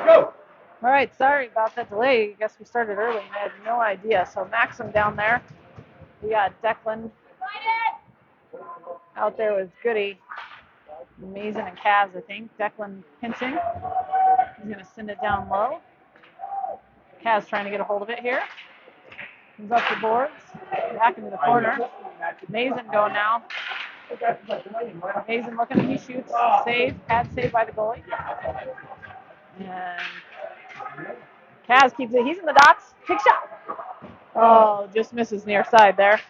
All right, sorry about that delay. I guess we started early and I had no idea. So Maxim down there. We got Declan out there with Goody, Mason and Kaz, I think. Declan pinching. He's going to send it down low. Kaz trying to get a hold of it here. Comes up the boards. Back into the corner. Mason going now. Mason looking, he shoots. Save. Pad save by the goalie. And Kaz keeps it. He's in the dots. Kick shot. Oh, just misses near side there.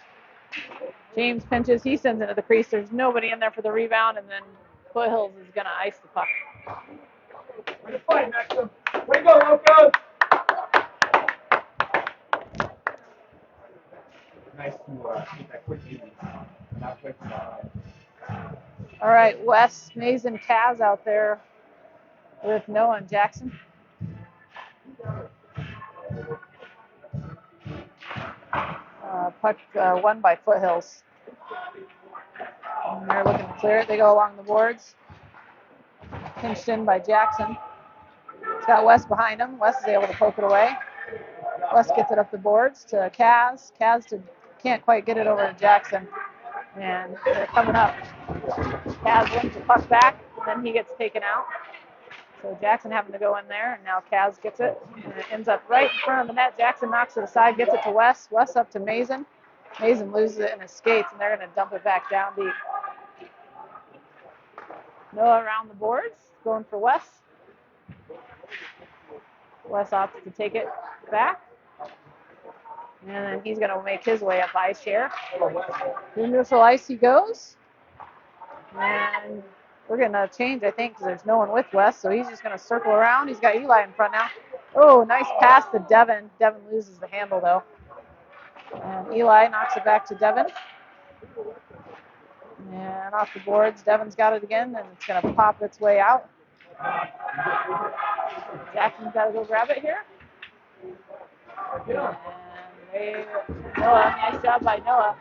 James pinches. He sends it to the crease. There's nobody in there for the rebound, and then Foothills is going to ice the puck. Way to fight, Maxim. Way to go, Locos. Nice to keep that quick easy. Not quick. All right, Wes, Mason, Kaz out there with Noah and Jackson. Puck won by Foothills. And they're looking to clear it. They go along the boards. Pinched in by Jackson. It's got Wes behind him. Wes is able to poke it away. Wes gets it up the boards to Kaz. Kaz can't quite get it over to Jackson. And they're coming up. Kaz wins the puck back, and then he gets taken out. So Jackson having to go in there, and now Kaz gets it, and it ends up right in front of the net. Jackson knocks it aside, gets it to Wes. Wes up to Mason. Mason loses it in his skates, and they're going to dump it back down deep. Noah around the boards, going for Wes. Wes opts to take it back. And then he's going to make his way up ice here. Through neutral ice he goes. And we're going to change, I think, because there's no one with Wes. So he's just going to circle around. He's got Eli in front now. Oh, nice pass to Devin. Devin loses the handle, though. And Eli knocks it back to Devin. And off the boards, Devin's got it again, and it's going to pop its way out. Jackson's got to go grab it here. And Noah, nice job by Noah.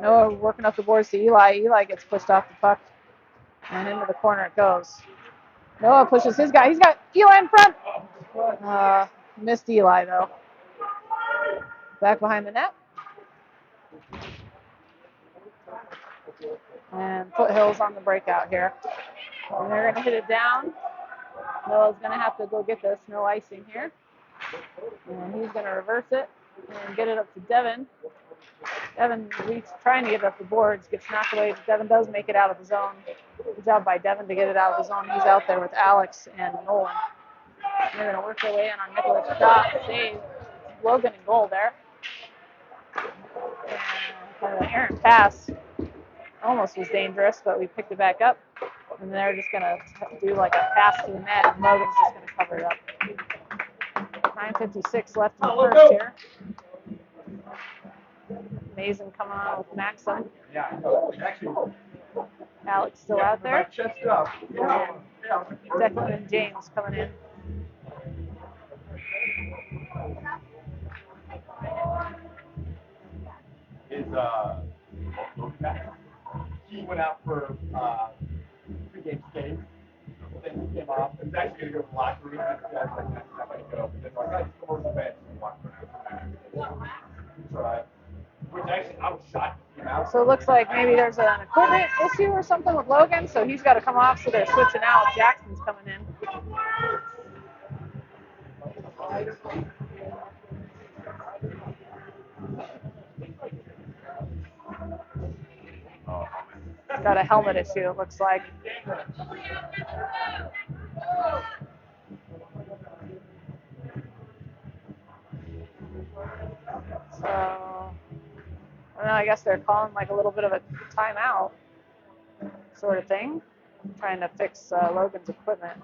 Noah working up the boards to Eli. Eli gets pushed off the puck, and into the corner it goes. Noah pushes his guy. He's got Eli in front. Missed Eli, though. Back behind the net. And Foothills on the breakout here. And they're going to hit it down. Noah's going to have to go get this. No icing here. And he's going to reverse it and get it up to Devin. Devin trying to get it up the boards, gets knocked away. Devin does make it out of the zone. Good job by Devin to get it out of the zone. He's out there with Alex and Nolan. They're going to work their way in on Nicholas' shot. Save. Logan in goal there. And kind of an errant pass. Almost was dangerous, but we picked it back up. And they're just going to do like a pass to the net, and Logan's just going to cover it up. 9:56 left in the first here. Mason coming on with Maxim. Yeah, I know. Actually, Alex still out there. Chest up. And Declan and James coming in. He went out for pre-game skate. Then he came off. He was actually going to go to the locker room. And guys like, not going to go. But then like, I just go over to the bench and watch for which actually, I was shocked. So it looks like maybe there's an equipment issue or something with Logan, so he's got to come off, so they're switching out. Jackson's coming in. Got a helmet issue, it looks like. So, I don't know, I guess they're calling like a little bit of a timeout sort of thing, trying to fix Logan's equipment.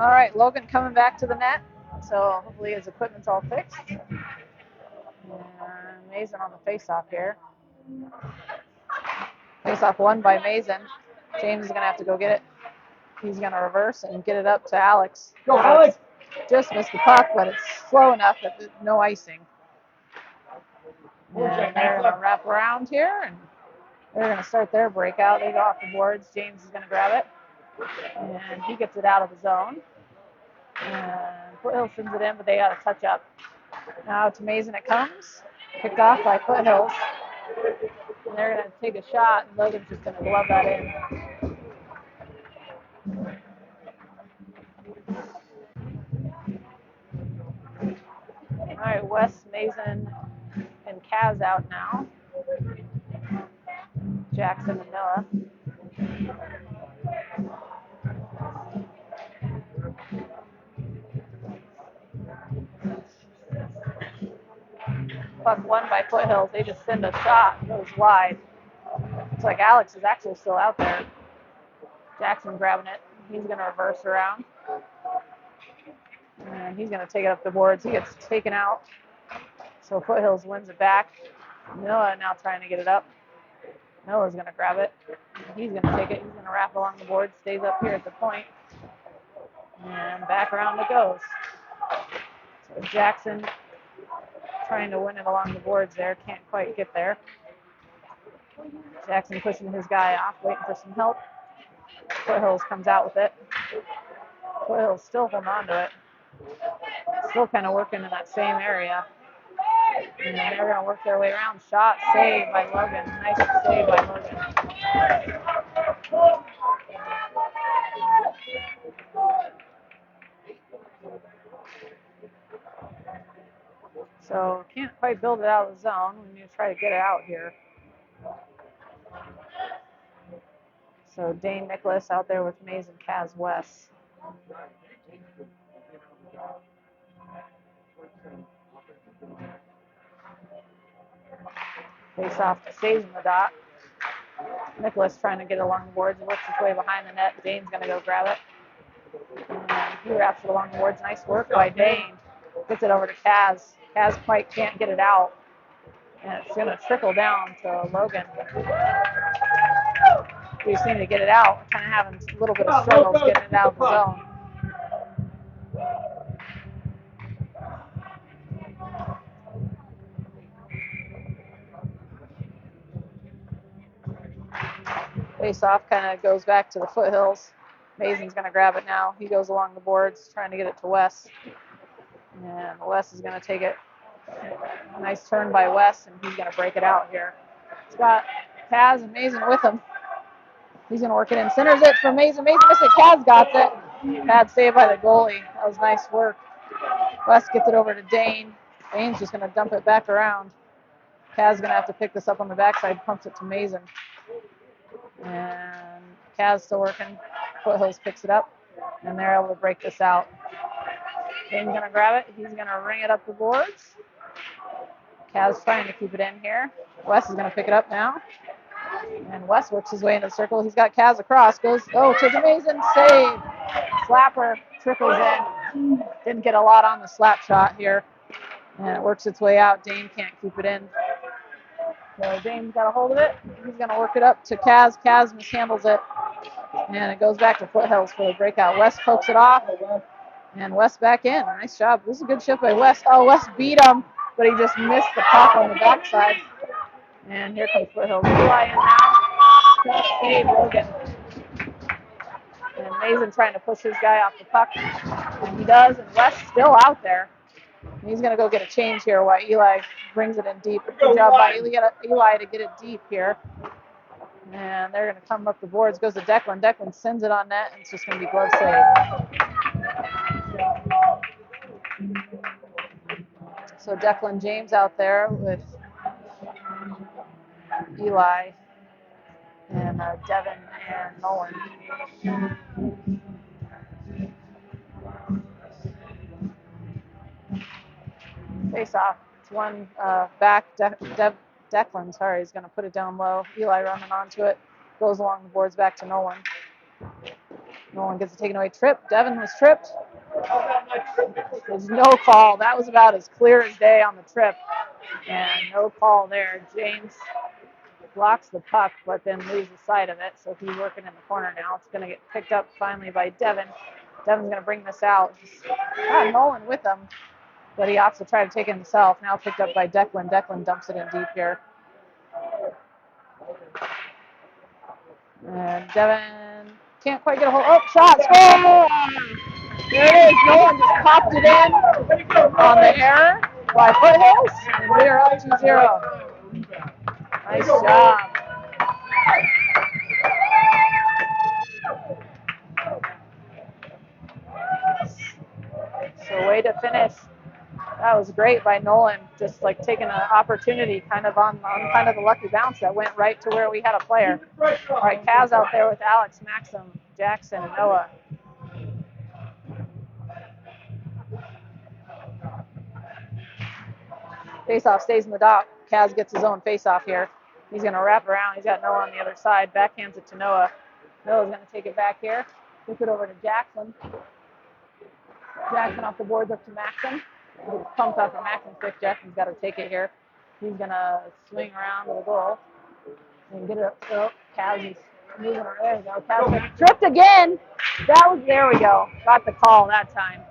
All right, Logan coming back to the net. So hopefully his equipment's all fixed. And Mason on the face-off here. Face-off won by Mason. James is going to have to go get it. He's going to reverse and get it up to Alex. Go, Alex! Just missed the puck, but it's slow enough that no icing. And they're going to wrap around here, and they're going to start their breakout. They go off the boards. James is going to grab it, and he gets it out of the zone. And Foothills sends it in, but they got a touch up. Now to Mason it comes. Picked off by Foothills. And they're going to take a shot, and Logan's just going to glove that in. All right, Wes, Mason, and Kaz out now. Jackson and Noah. Puck won by Foothills. They just send a shot, goes wide. Looks like Alex is actually still out there. Jackson grabbing it. He's going to reverse around. And he's going to take it up the boards. He gets taken out. So Foothills wins it back. Noah now trying to get it up. Noah's going to grab it. He's going to take it. He's going to wrap along the board. Stays up here at the point. And back around it goes. So Jackson trying to win it along the boards there. Can't quite get there. Jackson pushing his guy off, waiting for some help. Foothills comes out with it. Foothills still holding on to it. Still kind of working in that same area. And they're going to work their way around. Shot saved by Logan. Nice save by Logan. So can't quite build it out of the zone. We need to try to get it out here. So Dane Nicholas out there with Mason Kaz West. Face off to stays in the dot. Nicholas trying to get it along the boards. He works his way behind the net. Dane's going to go grab it. And he wraps it along the boards. Nice work by Dane. Gets it over to Kaz. Kaz quite can't get it out. And it's going to trickle down to Logan. We just need to get it out. Kind of having a little bit of struggles getting it out of the zone. Face off kind of goes back to the Foothills. Mason's going to grab it now. He goes along the boards trying to get it to Wes. And Wes is going to take it. Nice turn by Wes, and he's going to break it out here. He's got Kaz and Mason with him. He's going to work it in. Centers it for Mason. Mason missed it. Kaz got it. Bad save by the goalie. That was nice work. Wes gets it over to Dane. Dane's just going to dump it back around. Kaz is going to have to pick this up on the backside. Pumps it to Mason. And Kaz still working. Foothills picks it up. And they're able to break this out. Dane's going to grab it. He's going to ring it up the boards. Kaz trying to keep it in here. Wes is going to pick it up now. And Wes works his way into the circle. He's got Kaz across. Goes, to the Mason. Save. Slapper trickles in. Didn't get a lot on the slap shot here. And it works its way out. Dane can't keep it in. So Dane's got a hold of it. He's going to work it up to Kaz. Kaz mishandles it. And it goes back to Foothills for the breakout. Wes pokes it off. And Wes back in. Nice job. This is a good shift by Wes. Oh, Wes beat him, but he just missed the puck on the backside. And here comes Foothills. Eli in now. Just save Logan. And Mason trying to push his guy off the puck. And he does, and Wes still out there. He's going to go get a change here while Eli brings it in deep. Good job by Eli to get it deep here. And they're going to come up the boards. Goes to Declan. Declan sends it on net, and it's just going to be glove save. So Declan James out there with Eli and Devin and Nolan. Face off. It's one back. Declan, sorry, is going to put it down low. Eli running onto it. Goes along the boards back to Nolan. Nolan gets a taken away trip. Devin was tripped. There's no call. That was about as clear as day on the trip. And no call there. James blocks the puck, but then loses sight of it. So he's working in the corner now. It's going to get picked up finally by Devin. Devin's going to bring this out. Got Nolan with him, but he opts to try to take it himself. Now picked up by Declan. Declan dumps it in deep here. And Devin can't quite get a hold. Oh, shot! Score! There it is. Nolan just popped it in on the error by Foothills, and we are up 2-0. Nice job. So way to finish. That was great by Nolan, just like taking an opportunity kind of on kind of the lucky bounce that went right to where we had a player. All right, Kaz out there with Alex, Maxim, Jackson, and Noah. Faceoff stays in the dock. Kaz gets his own faceoff here. He's going to wrap around. He's got Noah on the other side. Backhands it to Noah. Noah's going to take it back here. Flip it over to Jackson. Jackson off the boards up to Maxim. Gets pumped off of Maxim's stick. Jackson's got to take it here. He's going to swing around to the goal and get it up. So Kaz is moving around. There we go. Kaz tripped again. There we go. Got the call that time.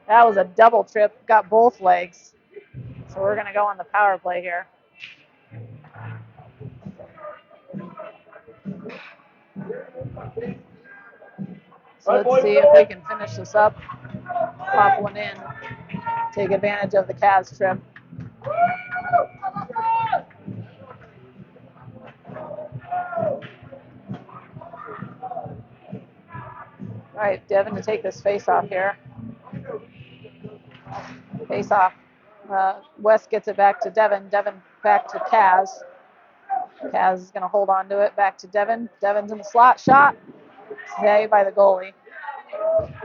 That was a double trip. Got both legs. So we're going to go on the power play here. So let's see if we can finish this up. Pop one in. Take advantage of the Cavs trip. All right, Devin to take this face off here. Face off. West gets it back to Devin. Devin back to Kaz. Kaz is going to hold on to it. Back to Devin. Devin's in the slot. Shot. Saved by the goalie.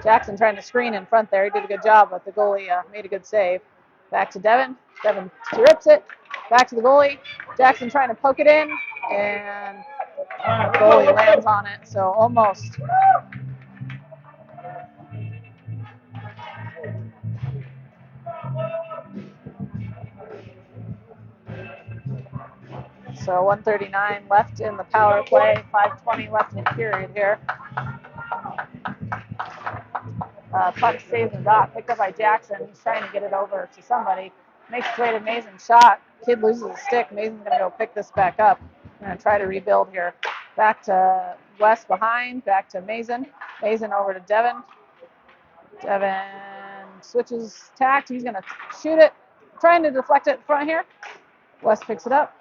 Jackson trying to screen in front there. He did a good job, but the goalie made a good save. Back to Devin. Devin rips it. Back to the goalie. Jackson trying to poke it in, and the goalie lands on it. So almost. So 1:39 left in the power play. 5:20 left in the period here. Puck stays in the dot, picked up by Jackson. He's trying to get it over to somebody. Makes its way to Mason. Shot. Kid loses a stick. Mason's going to go pick this back up. I'm going to try to rebuild here. Back to West behind. Back to Mason. Mason over to Devin. Devin switches tact. He's going to shoot it. Trying to deflect it in front here. West picks it up.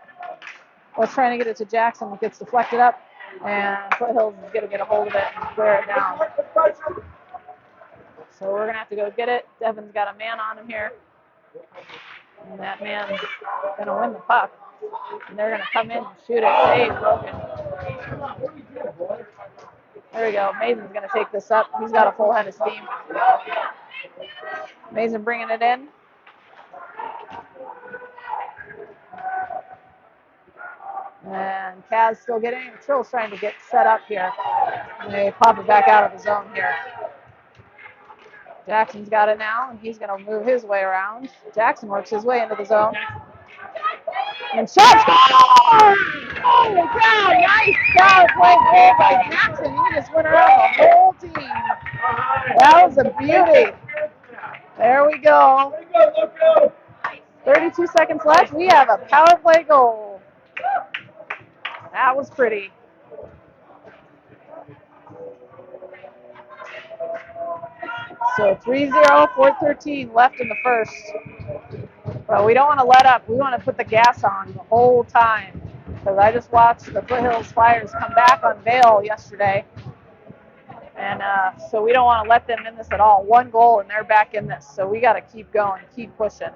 West trying to get it to Jackson. It gets deflected up. And Foothills is going to get a hold of it and clear it down. So we're going to have to go get it. Devin's got a man on him here. And that man's going to win the puck. And they're going to come in and shoot it. Save broken. There we go. Mason's going to take this up. He's got a full head of steam. Mason bringing it in. And Kaz still getting it. Trill's trying to get set up here. And they pop it back out of the zone here. Jackson's got it now, and he's going to move his way around. Jackson works his way into the zone. And shot! Holy cow! Nice power play goal by Jackson. He just went around the whole team. That was a beauty. There we go. 32 seconds left. We have a power play goal. That was pretty. So 3-0, 4:13 left in the first. But we don't want to let up. We want to put the gas on the whole time. Because I just watched the Foothills Flyers come back on Vail yesterday. And so we don't want to let them in this at all. One goal and they're back in this. So we got to keep going, keep pushing.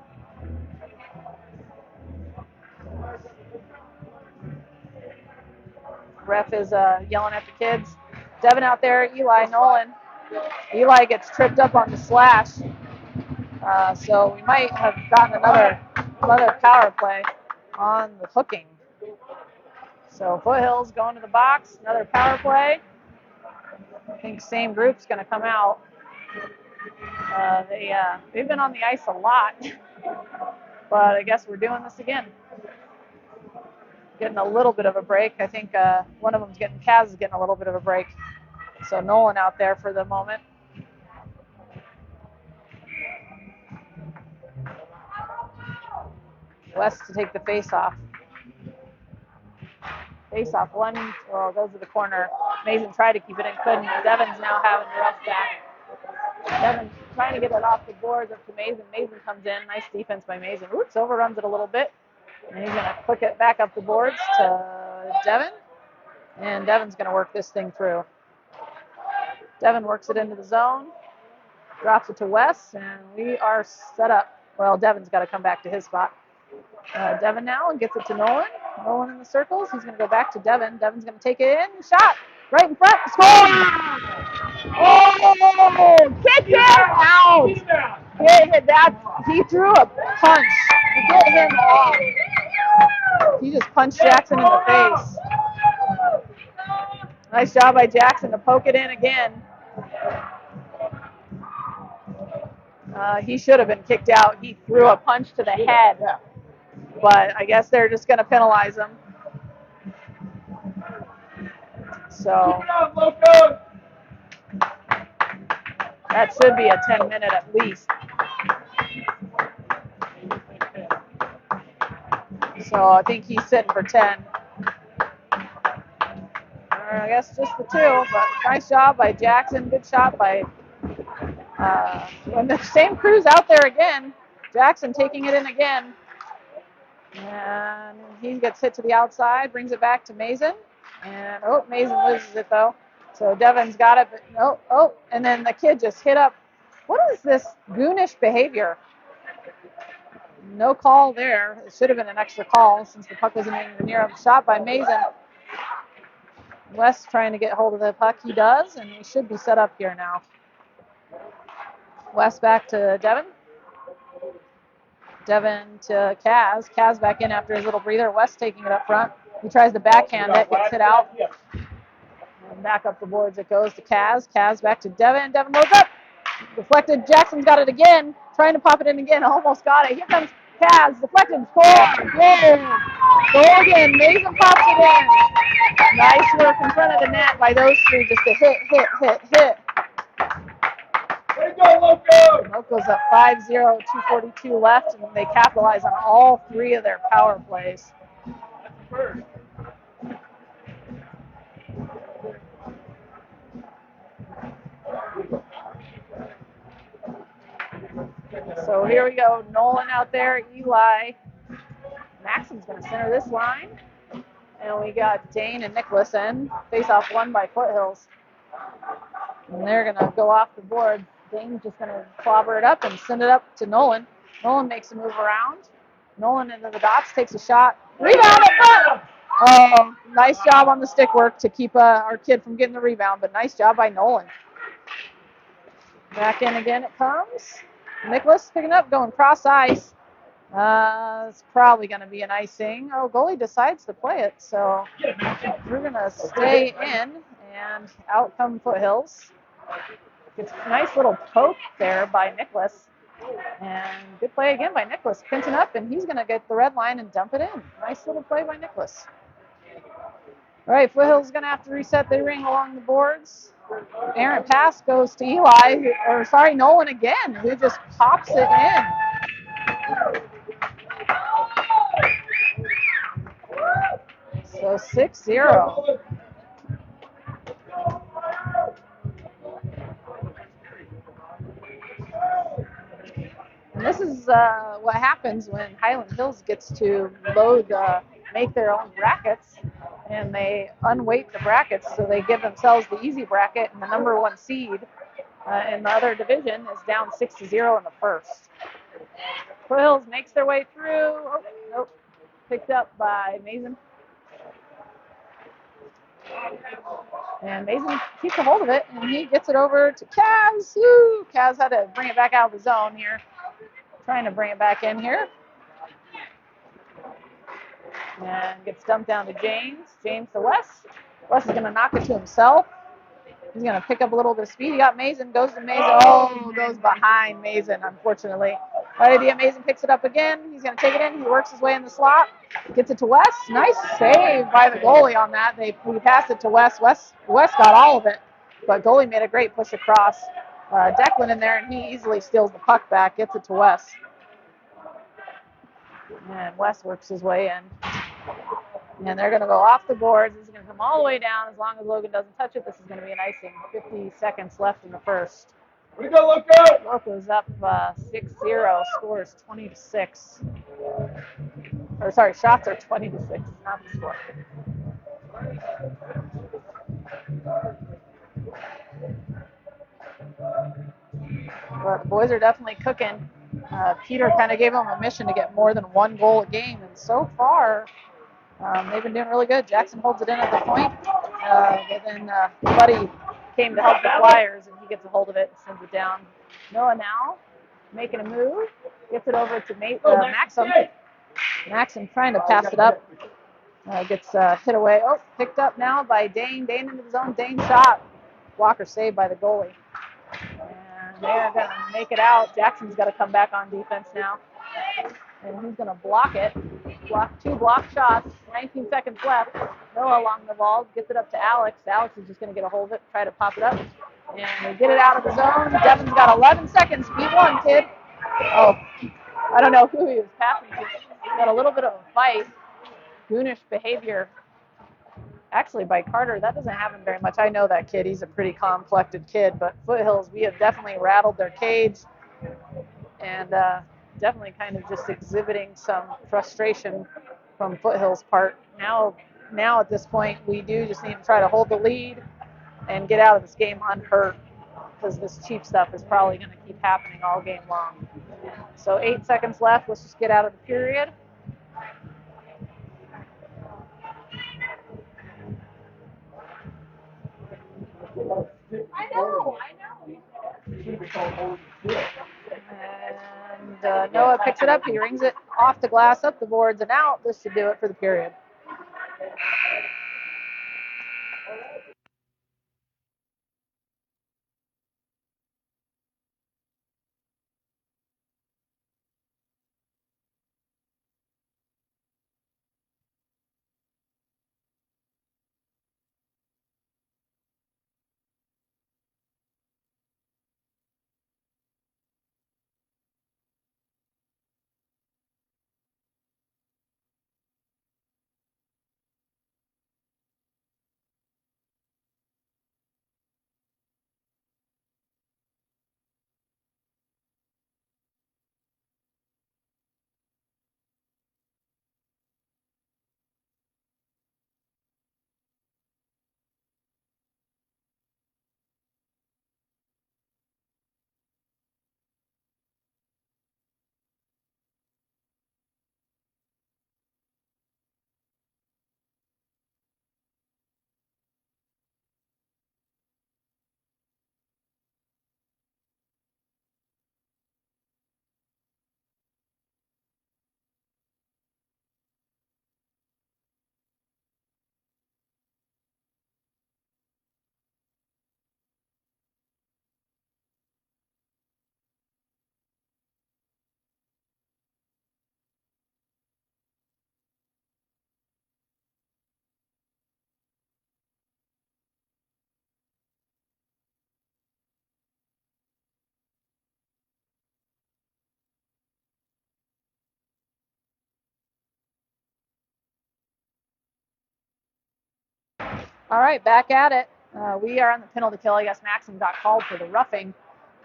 Ref is yelling at the kids. Devin out there, Eli, Nolan. Eli gets tripped up on the slash. So we might have gotten another power play on the hooking. So Foothills going to the box, another power play. I think same group's going to come out. They've been on the ice a lot, but I guess we're doing this again. Getting a little bit of a break. I think one of them's Kaz is getting a little bit of a break. So Nolan out there for the moment. West to take the face-off. Face-off, one, goes to the corner. Mason tried to keep it in, couldn't. Devon's now having the rough back. Devon trying to get it off the boards up to Mason. Mason comes in. Nice defense by Mason. Oops, overruns it a little bit. And he's going to click it back up the boards to Devon. And Devon's going to work this thing through. Devon works it into the zone. Drops it to Wes, and we are set up. Well, Devon's got to come back to his spot. Devon now and gets it to Nolan. Nolan in the circles. He's going to go back to Devon. Devon's going to take it in. Shot right in front. Score! Oh, kick it out. He threw a punch. Get him off. He just punched Jackson in the face. Nice job by Jackson to poke it in again. He should have been kicked out. He threw a punch to the head. But I guess they're just going to penalize him. So that should be a 10-minute at least. So I think he's sitting for 10. I guess just the two, but nice job by Jackson. Good shot by when the same crew's out there again. Jackson taking it in again. And he gets hit to the outside, brings it back to Mason. And, Mason loses it, though. So Devon's got it, but and then the kid just hit up. What is this goonish behavior? No call there. It should have been an extra call since the puck wasn't even near him. Shot by Mason. West trying to get hold of the puck. He does, and he should be set up here now. West back to Devon. Devon to Kaz. Kaz back in after his little breather. West taking it up front. He tries to backhand it, gets hit out. And back up the boards it goes to Kaz. Kaz back to Devon. Devon loads up. Deflected. Jackson's got it again. Trying to pop it in again. Almost got it. Here comes Kaz. Deflected. Score. Goal. Goal again. Mason pops it in. Nice work in front of the net by those three just to hit. Way to go, Locos! Locos up 5-0, 2:42 left, and they capitalize on all three of their power plays. First. So here we go. Nolan out there, Eli. Maxim's going to center this line. And we got Dane and Nicholas in. Face-off won by Foothills. And they're going to go off the board. Dane's just going to clobber it up and send it up to Nolan. Nolan makes a move around. Nolan into the dots, takes a shot. Rebound up front! Nice job on the stick work to keep our kid from getting the rebound, but nice job by Nolan. Back in again it comes. Nicholas picking up, going cross ice. It's probably going to be an icing. Goalie decides to play it, so we're going to stay in, and out come Foothills. It's a nice little poke there by Nicholas. And good play again by Nicholas. Pinching up, and he's going to get the red line and dump it in. Nice little play by Nicholas. All right, Foothills is going to have to reset the ring along the boards. Errant pass goes to Nolan again, who just pops it in. So 6-0. And this is what happens when Highland Hills gets to make their own brackets, and they unweight the brackets, so they give themselves the easy bracket, and the number one seed in the other division is down 6-0 in the first. Foothills makes their way through. Picked up by Mason. And Mason keeps a hold of it, and he gets it over to Kaz. Kaz had to bring it back out of the zone here. Trying to bring it back in here. And gets dumped down to James. James to Wes. Wes is going to knock it to himself. He's going to pick up a little bit of speed. He got Mason, goes to Mason. Oh, goes behind Mason, unfortunately. Idea Mason picks it up again. He's going to take it in. He works his way in the slot. Gets it to Wes. Nice save by the goalie on that. We passed it to Wes. Wes got all of it, but goalie made a great push across. Declan in there, and he easily steals the puck back, gets it to Wes. And Wes works his way in. And they're going to go off the boards. This is going to come all the way down. As long as Logan doesn't touch it, this is going to be an icing. 50 seconds left in the first. We go, Locos! Locos up 6-0, scores 20-6. Or sorry, shots are 20-6, not the score. But the boys are definitely cooking. Peter kind of gave them a mission to get more than one goal a game, and so far they've been doing really good. Jackson holds it in at the point, but then Buddy came to help the Flyers, and he gets a hold of it and sends it down. Noah now making a move, gets it over to Maxim. Maxim trying to pass it up, gets hit away. Oh, picked up now by Dane. Dane into the zone. Dane shot. Blocker saved by the goalie. And they're going to make it out. Jackson's got to come back on defense now. And he's going to block it. Two block shots. 19 seconds left. Noah along the ball. Gets it up to Alex. Alex is just going to get a hold of it. Try to pop it up. And they get it out of the zone. Devin's got 11 seconds. Beat one, kid. Oh, I don't know who he was passing to. Got a little bit of a fight. Goonish behavior. Actually, by Carter, that doesn't happen very much. I know that kid. He's a pretty calm-collected kid. But Foothills, we have definitely rattled their cage. And definitely kind of just exhibiting some frustration from Foothills' part. Now at this point, we do just need to try to hold the lead and get out of this game unhurt, because this cheap stuff is probably going to keep happening all game long. So 8 seconds left. Let's just get out of the period. I know. And Noah picks it up. He rings it off the glass, up the boards, and out. This should do it for the period. All right, back at it. We are on the penalty kill. I guess Maxim got called for the roughing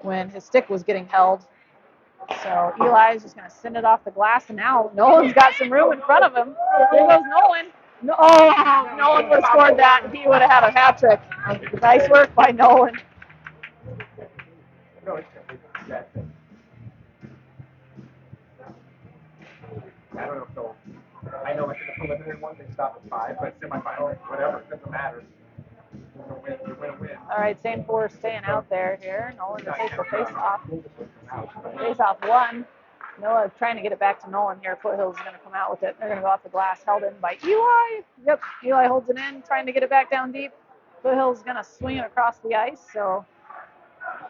when his stick was getting held. So Eli's just going to send it off the glass, and now Nolan's got some room in front of him. Here goes Nolan. Nolan would have scored that, and he would have had a hat trick. Nice work by Nolan. I don't know, so I know like in the preliminary one they stop at 5, but semifinal, whatever, it doesn't matter. You win a win. All right, St. Four staying out there here. Nolan to take the face-off. Face-off one. Noah trying to get it back to Nolan here. Foothills is going to come out with it. They're going to go off the glass, held in by Eli. Yep, Eli holds it in, trying to get it back down deep. Foothills going to swing it across the ice, so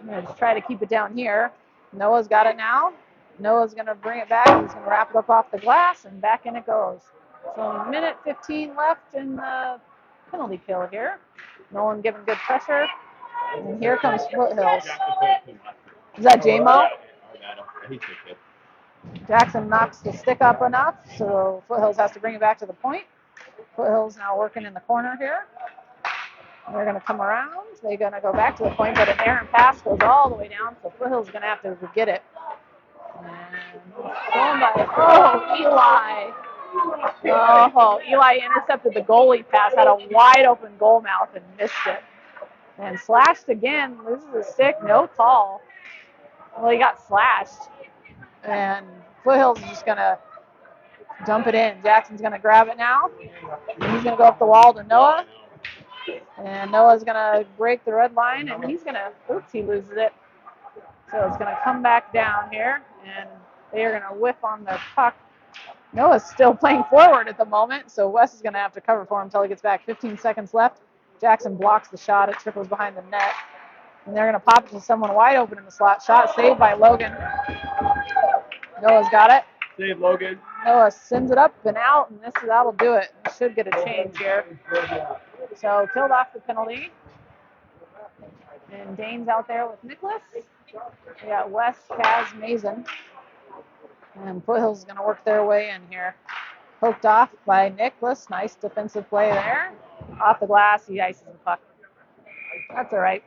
I'm going to just try to keep it down here. Noah's got it now. Noah's going to bring it back. He's going to wrap it up off the glass, and back in it goes. So a minute 15 left in the penalty kill here. Nolan giving good pressure. And here comes Foothills. Is that J-Mo? Jackson knocks the stick up enough, so Foothills has to bring it back to the point. Foothills now working in the corner here. They're going to come around. They're going to go back to the point, but an errant pass goes all the way down, so Foothills is going to have to get it. And thrown by, Eli. Eli intercepted the goalie pass, had a wide open goal mouth and missed it. And slashed again, loses the stick, no call. Well, he got slashed. And Foothills is just going to dump it in. Jackson's going to grab it now. And he's going to go up the wall to Noah. And Noah's going to break the red line, and he's going to, he loses it. So it's going to come back down here, and they are going to whiff on the puck. Noah's still playing forward at the moment, so Wes is going to have to cover for him until he gets back. 15 seconds left. Jackson blocks the shot. It trickles behind the net. And they're going to pop it to someone wide open in the slot. Shot saved by Logan. Noah's got it. Save Logan. Noah sends it up and out, and that'll do it. Should get a change here. So killed off the penalty. And Dane's out there with Nicholas. We got Wes, Kaz, Mason. And Foothills is going to work their way in here. Poked off by Nicholas. Nice defensive play there. Off the glass, he ices the puck. That's all right.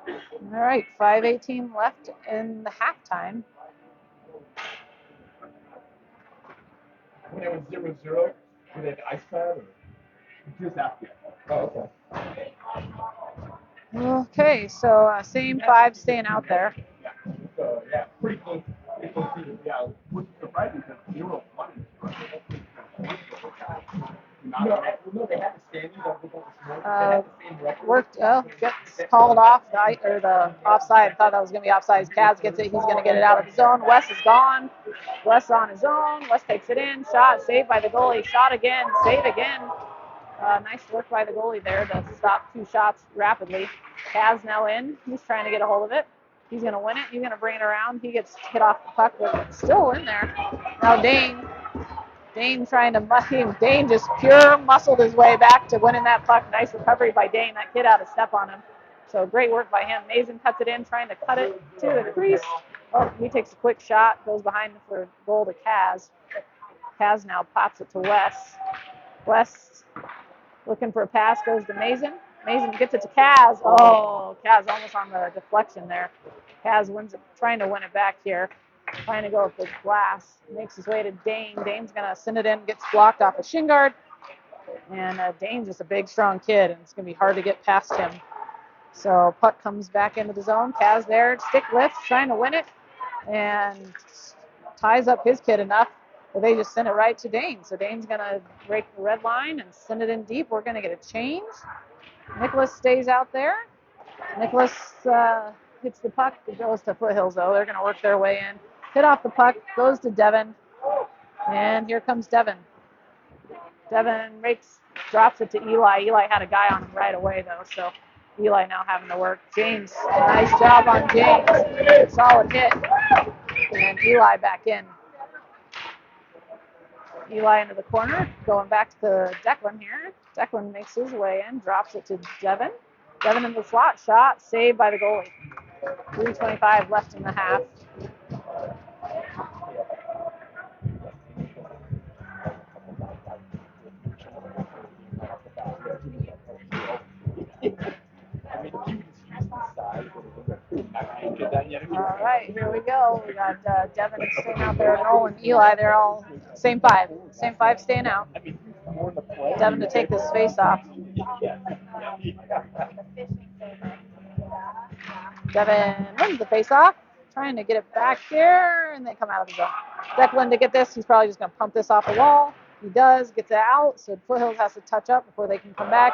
All right, 5:18 left in the halftime. When it was 0-0, were they at the ice pad or just after? Oh, okay. Okay, so same five staying out there. Yeah. So, yeah, pretty close. Yeah, which is surprising because 0 money. No, they had the standings. Worked, gets called off the offside. Thought that was going to be offside. Kaz gets it. He's going to get it out of the zone. Wes is gone. Wes on his own. Wes takes it in. Shot saved by the goalie. Shot again. Save again. Nice work by the goalie there to stop 2 shots rapidly. Kaz now in. He's trying to get a hold of it. He's going to win it. He's going to bring it around. He gets hit off the puck, but it's still in there. Now Dane Dane just pure muscled his way back to winning that puck. Nice recovery by Dane. That kid had a step on him. So great work by him. Mason cuts it in, trying to cut it to the crease. Oh, he takes a quick shot, goes behind for goal to Kaz. Kaz now pops it to Wes. Wes looking for a pass, goes to Mason. Mason gets it to Kaz. Oh, Kaz almost on the deflection there. Kaz wins it, trying to win it back here. Trying to go up the glass. Makes his way to Dane. Dane's going to send it in. Gets blocked off a shin guard. And Dane's just a big, strong kid, and it's going to be hard to get past him. So puck comes back into the zone. Kaz there. Stick lifts, trying to win it. And ties up his kid enough that they just send it right to Dane. So Dane's going to break the red line and send it in deep. We're going to get a change. Nicholas stays out there. Nicholas hits the puck. It goes to Foothills, though. They're going to work their way in. Hit off the puck, goes to Devin, and here comes Devin. Devin drops it to Eli. Eli had a guy on him right away, though, so Eli now having to work. James, nice job on James. Solid hit. And Eli back in. Eli into the corner, going back to Declan here. Declan makes his way in, drops it to Devin. Devin in the slot, shot, saved by the goalie. 3:25 left in the half. All right, here we go. We got Devin staying out there, Nolan, Eli. They're all same five staying out. Devin to take this face off. Devin wins the face off, trying to get it back here, and they come out of the zone. Declan to get this, he's probably just going to pump this off the wall. He does, gets it out, so Foothills has to touch up before they can come back.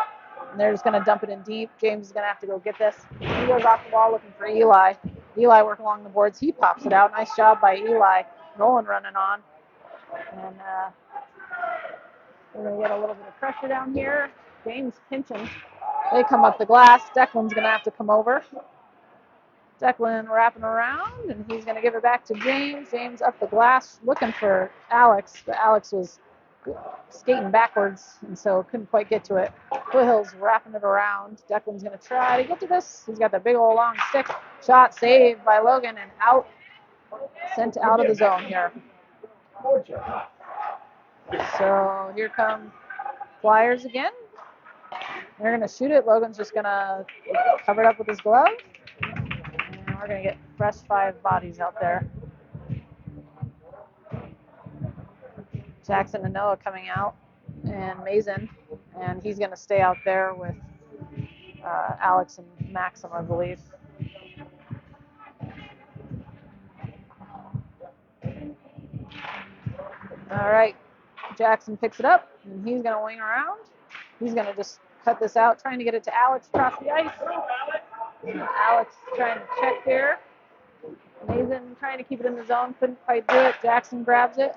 And they're just going to dump it in deep. James is going to have to go get this. He goes off the wall looking for Eli. Eli working along the boards. He pops it out. Nice job by Eli. Nolan running on. And we're going to get a little bit of pressure down here. James Hinton. They come up the glass. Declan's going to have to come over. Declan wrapping around, and he's going to give it back to James. James up the glass looking for Alex, but Alex was skating backwards, and so couldn't quite get to it. Foothills wrapping it around. Declan's going to try to get to this. He's got the big old long stick. Shot saved by Logan and out, sent out of the zone here. So here come Flyers again. They're going to shoot it. Logan's just going to cover it up with his glove. And we're going to get fresh 5 bodies out there. Jackson and Noah coming out, and Mason, and he's going to stay out there with Alex and Maxim, I believe. All right, Jackson picks it up, and he's going to wing around. He's going to just cut this out, trying to get it to Alex across the ice. Alex trying to check here. Mason trying to keep it in the zone, couldn't quite do it. Jackson grabs it,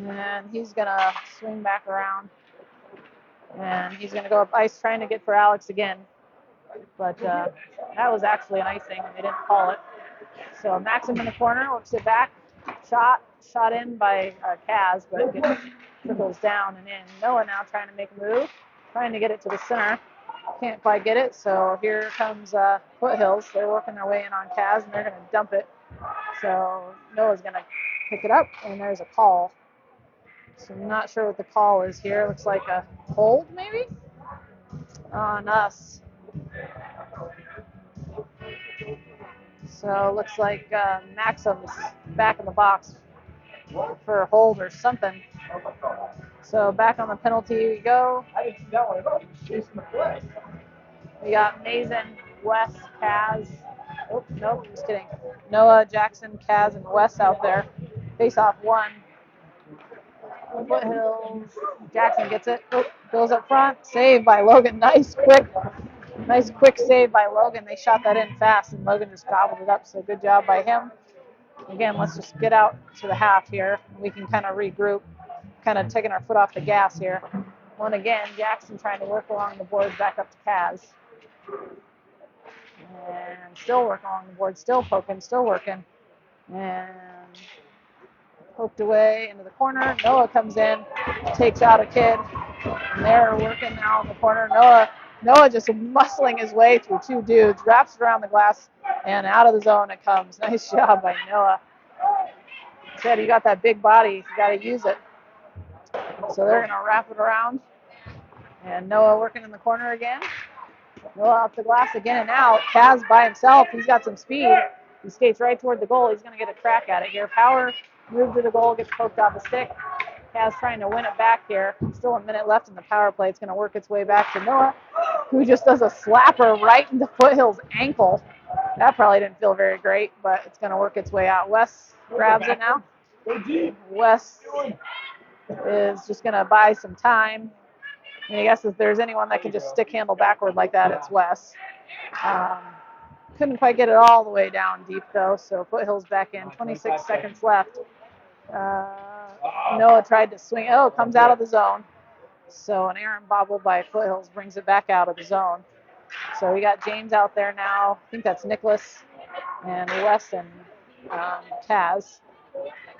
and he's going to swing back around. And he's going to go up ice trying to get for Alex again. But that was actually an icing. They didn't call it. So Maxim in the corner, works it back. Shot in by Kaz, but it trickles down and in. Noah now trying to make a move, trying to get it to the center. Can't quite get it, so here comes Foothills. They're working their way in on Kaz, and they're going to dump it. So Noah's going to pick it up, and there's a call. So I'm not sure what the call is here. Looks like a hold, maybe, on us. So it looks like Maxim's back in the box for a hold or something. So back on the penalty we go. I didn't see that one at all. He was chasing the play. We got Mason, Wes, Kaz. Oh, nope, just kidding. Noah, Jackson, Kaz, and Wes out there. Face off 1. Foothills. Jackson gets it. Oh, goes up front. Saved by Logan. Nice quick save by Logan. They shot that in fast, and Logan just gobbled it up. So good job by him. Again, let's just get out to the half here. We can kind of regroup, kind of taking our foot off the gas here. One again, Jackson trying to work along the boards back up to Kaz. And still working along the board, still poking, still working. And poked away into the corner. Noah comes in, takes out a kid. And they're working now in the corner. Noah just muscling his way through 2 dudes, wraps it around the glass, and out of the zone it comes. Nice job by Noah. Said you got that big body, you got to use it. So they're going to wrap it around. And Noah working in the corner again. Noah off the glass again and out. Kaz by himself. He's got some speed. He skates right toward the goal. He's going to get a crack at it here. Power, move to the goal, gets poked off the stick. Kaz trying to win it back here. Still a minute left in the power play. It's going to work its way back to Noah, who just does a slapper right into Foothill's ankle. That probably didn't feel very great, but it's going to work its way out. Wes grabs it now. Wes is just going to buy some time. I guess if there's anyone that can just stick handle backward like that, it's Wes. Couldn't quite get it all the way down deep, though, so Foothills back in. 26 seconds left. Noah tried to swing. Oh, comes out of the zone. So an errant bobble by Foothills brings it back out of the zone. So we got James out there now. I think that's Nicholas and Wes and Kaz.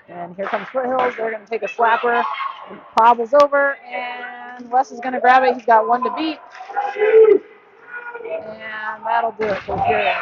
And here comes Foothills. They're going to take a slapper. It bobbles over, and Wes is going to grab it. He's got 1 to beat. And that'll do it for Fury.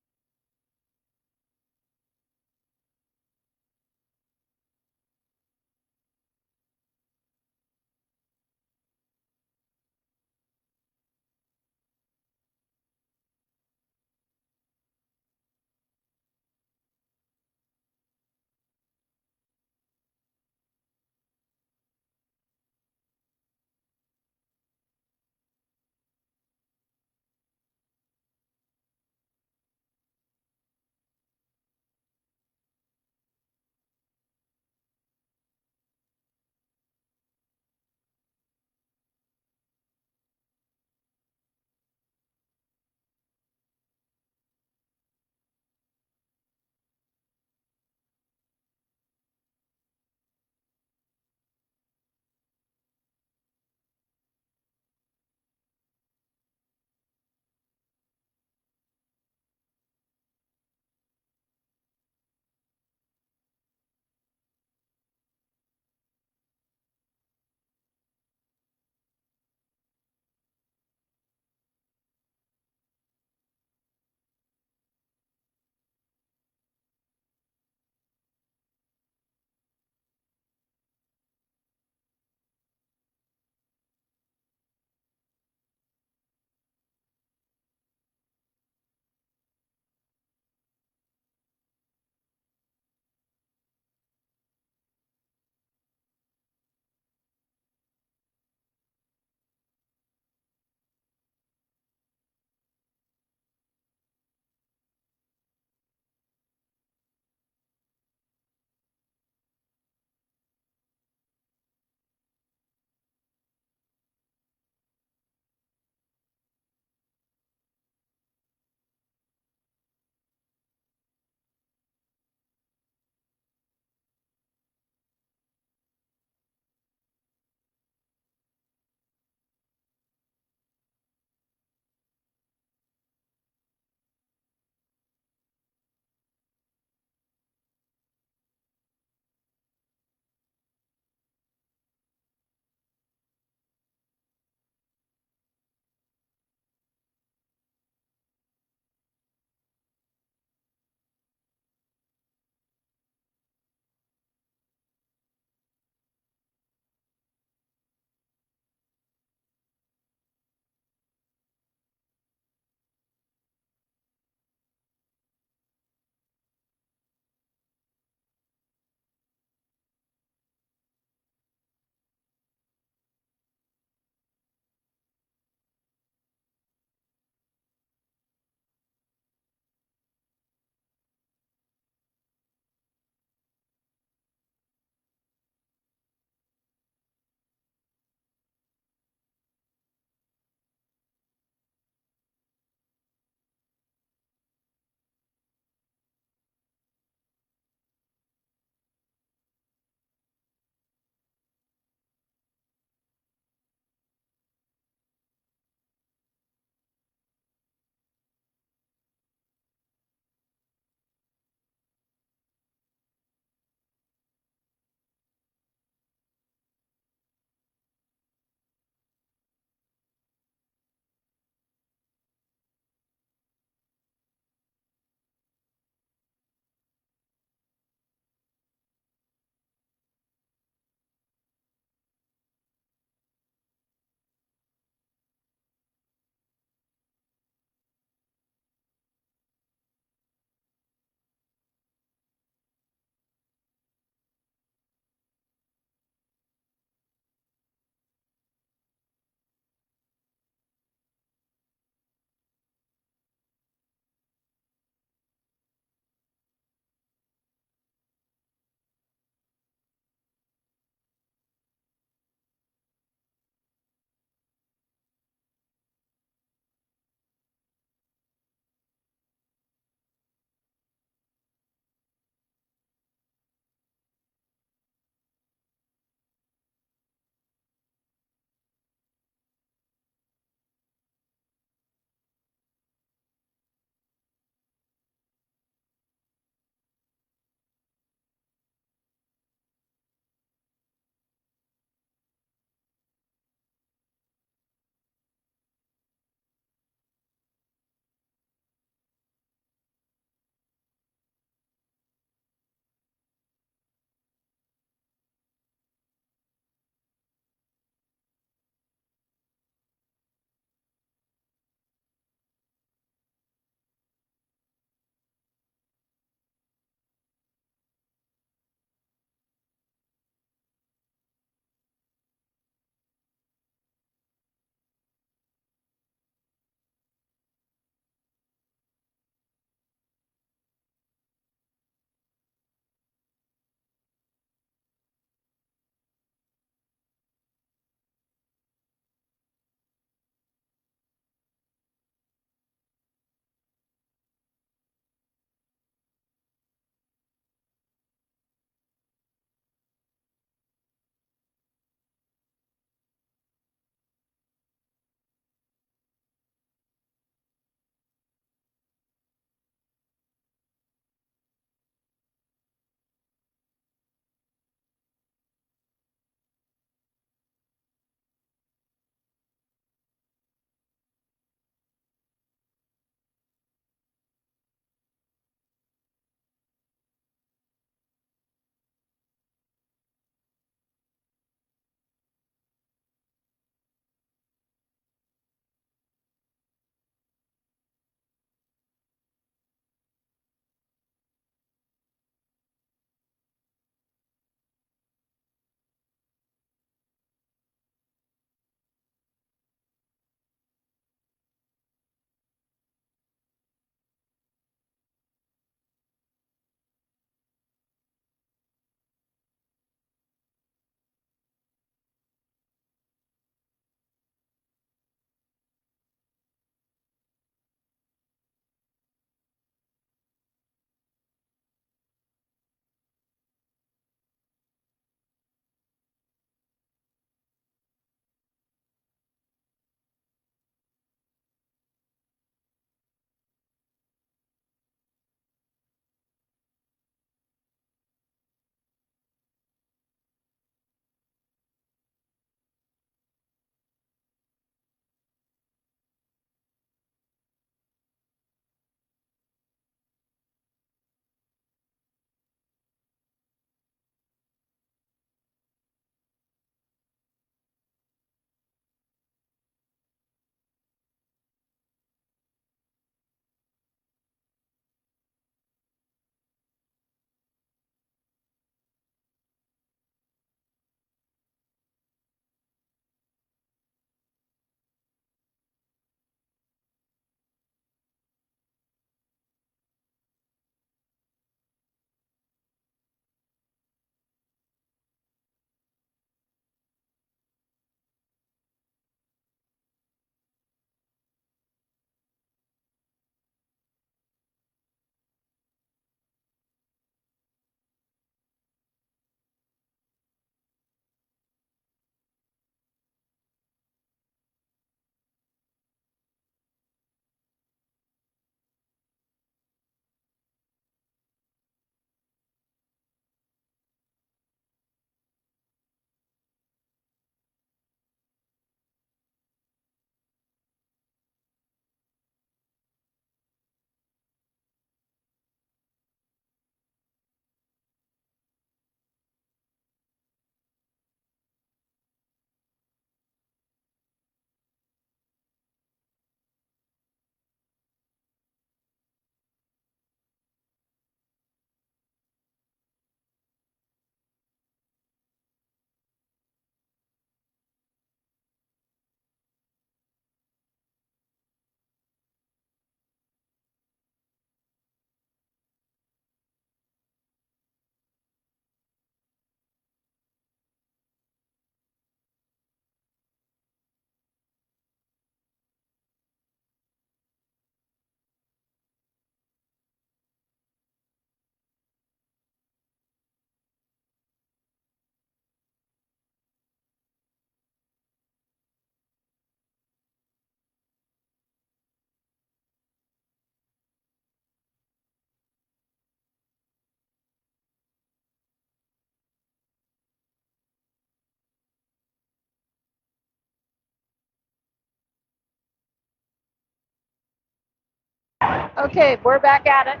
Okay, we're back at it.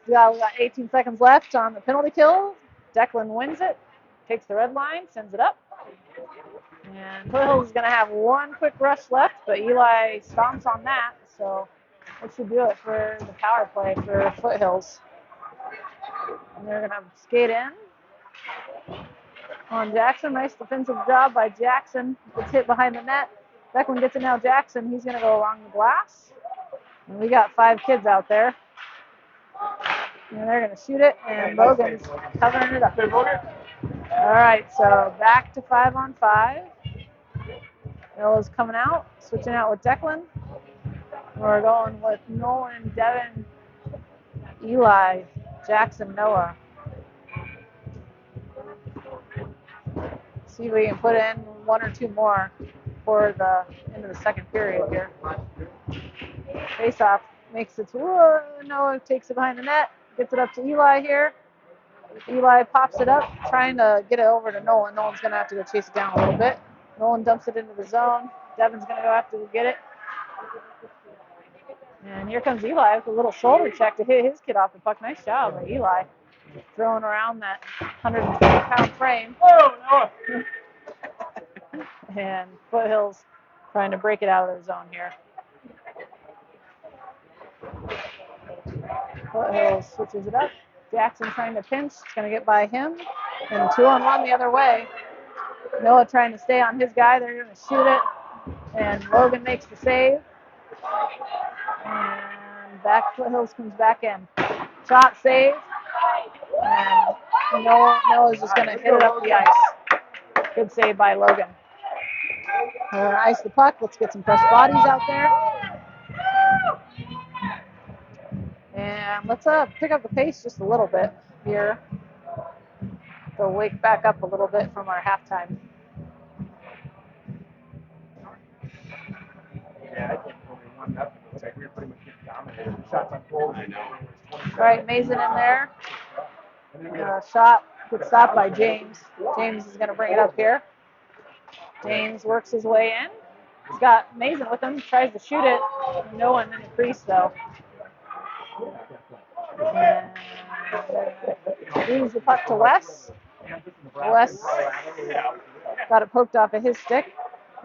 We got 18 seconds left on the penalty kill. Declan wins it, takes the red line, sends it up. And Foothills is going to have one quick rush left, but Eli stomps on that, so that should do it for the power play for Foothills. And they're going to skate in on Jackson. Nice defensive job by Jackson. Gets hit behind the net. Declan gets it now. Jackson, he's going to go along the glass. And we got 5 kids out there. And they're going to shoot it, and Logan's covering it up. All right, so back to 5-on-5. Noah's coming out, switching out with Declan. We're going with Nolan, Devin, Eli, Jackson, Noah. See if we can put in 1 or 2 more for the end of the second period here. Face-off makes it to Noah, takes it behind the net, gets it up to Eli here. Eli pops it up, trying to get it over to Nolan. Nolan's going to have to go chase it down a little bit. Nolan dumps it into the zone. Devin's going to go have to get it. And here comes Eli with a little shoulder check to hit his kid off the puck. Nice job by Eli. Throwing around that 150-pound frame. Oh, no. And Foothills trying to break it out of their zone here. Foothills switches it up. Jackson trying to pinch. It's going to get by him. And 2-on-1 the other way. Noah trying to stay on his guy. They're going to shoot it. And Logan makes the save. And back Foothills comes back in. Shot save. And Noah's just going to hit it up the ice. Good save by Logan. Ice the puck. Let's get some fresh bodies out there. And let's pick up the pace just a little bit here. So wake back up a little bit from our halftime. Yeah, I think only 1-0. Looks like we were pretty much getting dominated. Shots on goal. I know. All right, Mason in there. Shot gets stopped by James. James is going to bring it up here. James works his way in. He's got Mason with him. Tries to shoot it. No one in the crease, though. Leaves the puck to Wes. Wes got it poked off of his stick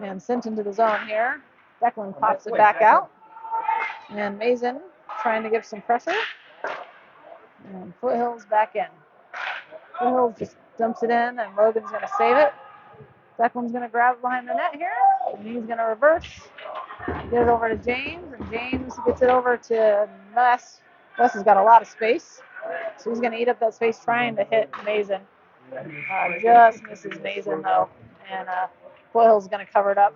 and sent into the zone here. Declan pops it back out. And Mason trying to give some pressure. And Foothills back in. Foothills just dumps it in, and Logan's going to save it. Declan's going to grab it behind the net here, and he's going to reverse. Get it over to James, and James gets it over to Wes. Wes has got a lot of space, so he's going to eat up that space trying to hit Mason. Just misses Mason, though, and Foothills is going to cover it up.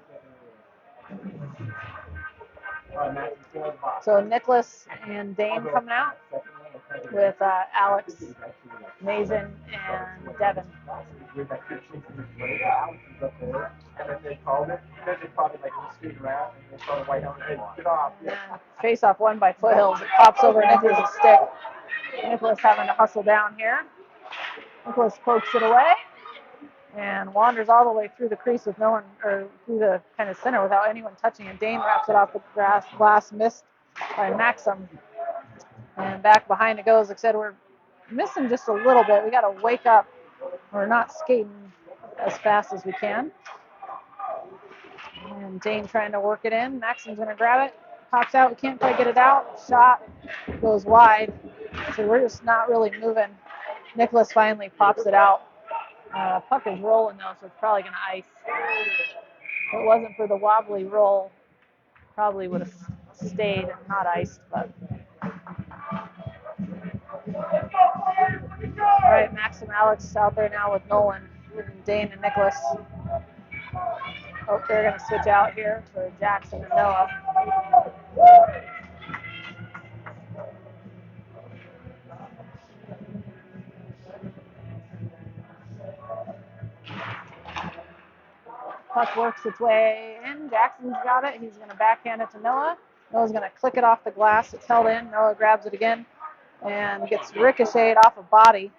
So Nicholas and Dane coming out with Alex, Mason, and Devin. Face-off won by Foothills. It pops over Nicholas' stick. Nicholas having to hustle down here. Nicholas pokes it away and wanders all the way through the crease with no one, or through the kind of center without anyone touching it. Dane wraps it off the glass, missed by Maxim. And back behind it goes. Like I said, we're missing just a little bit. We got to wake up. We're not skating as fast as we can. And Dane trying to work it in. Maxim's going to grab it. Pops out. We can't quite get it out. Shot goes wide. So we're just not really moving. Nicholas finally pops it out. Puck is rolling, though, so it's probably going to ice. If it wasn't for the wobbly roll, probably would have stayed and not iced. But all right, Max and Alex out there now with Nolan, and Dane and Nicholas. Oh, they're going to switch out here for Jackson and Noah. Puck works its way in. Jackson's got it. He's going to backhand it to Noah. Noah's going to click it off the glass. It's held in. Noah grabs it again and gets ricocheted off a body.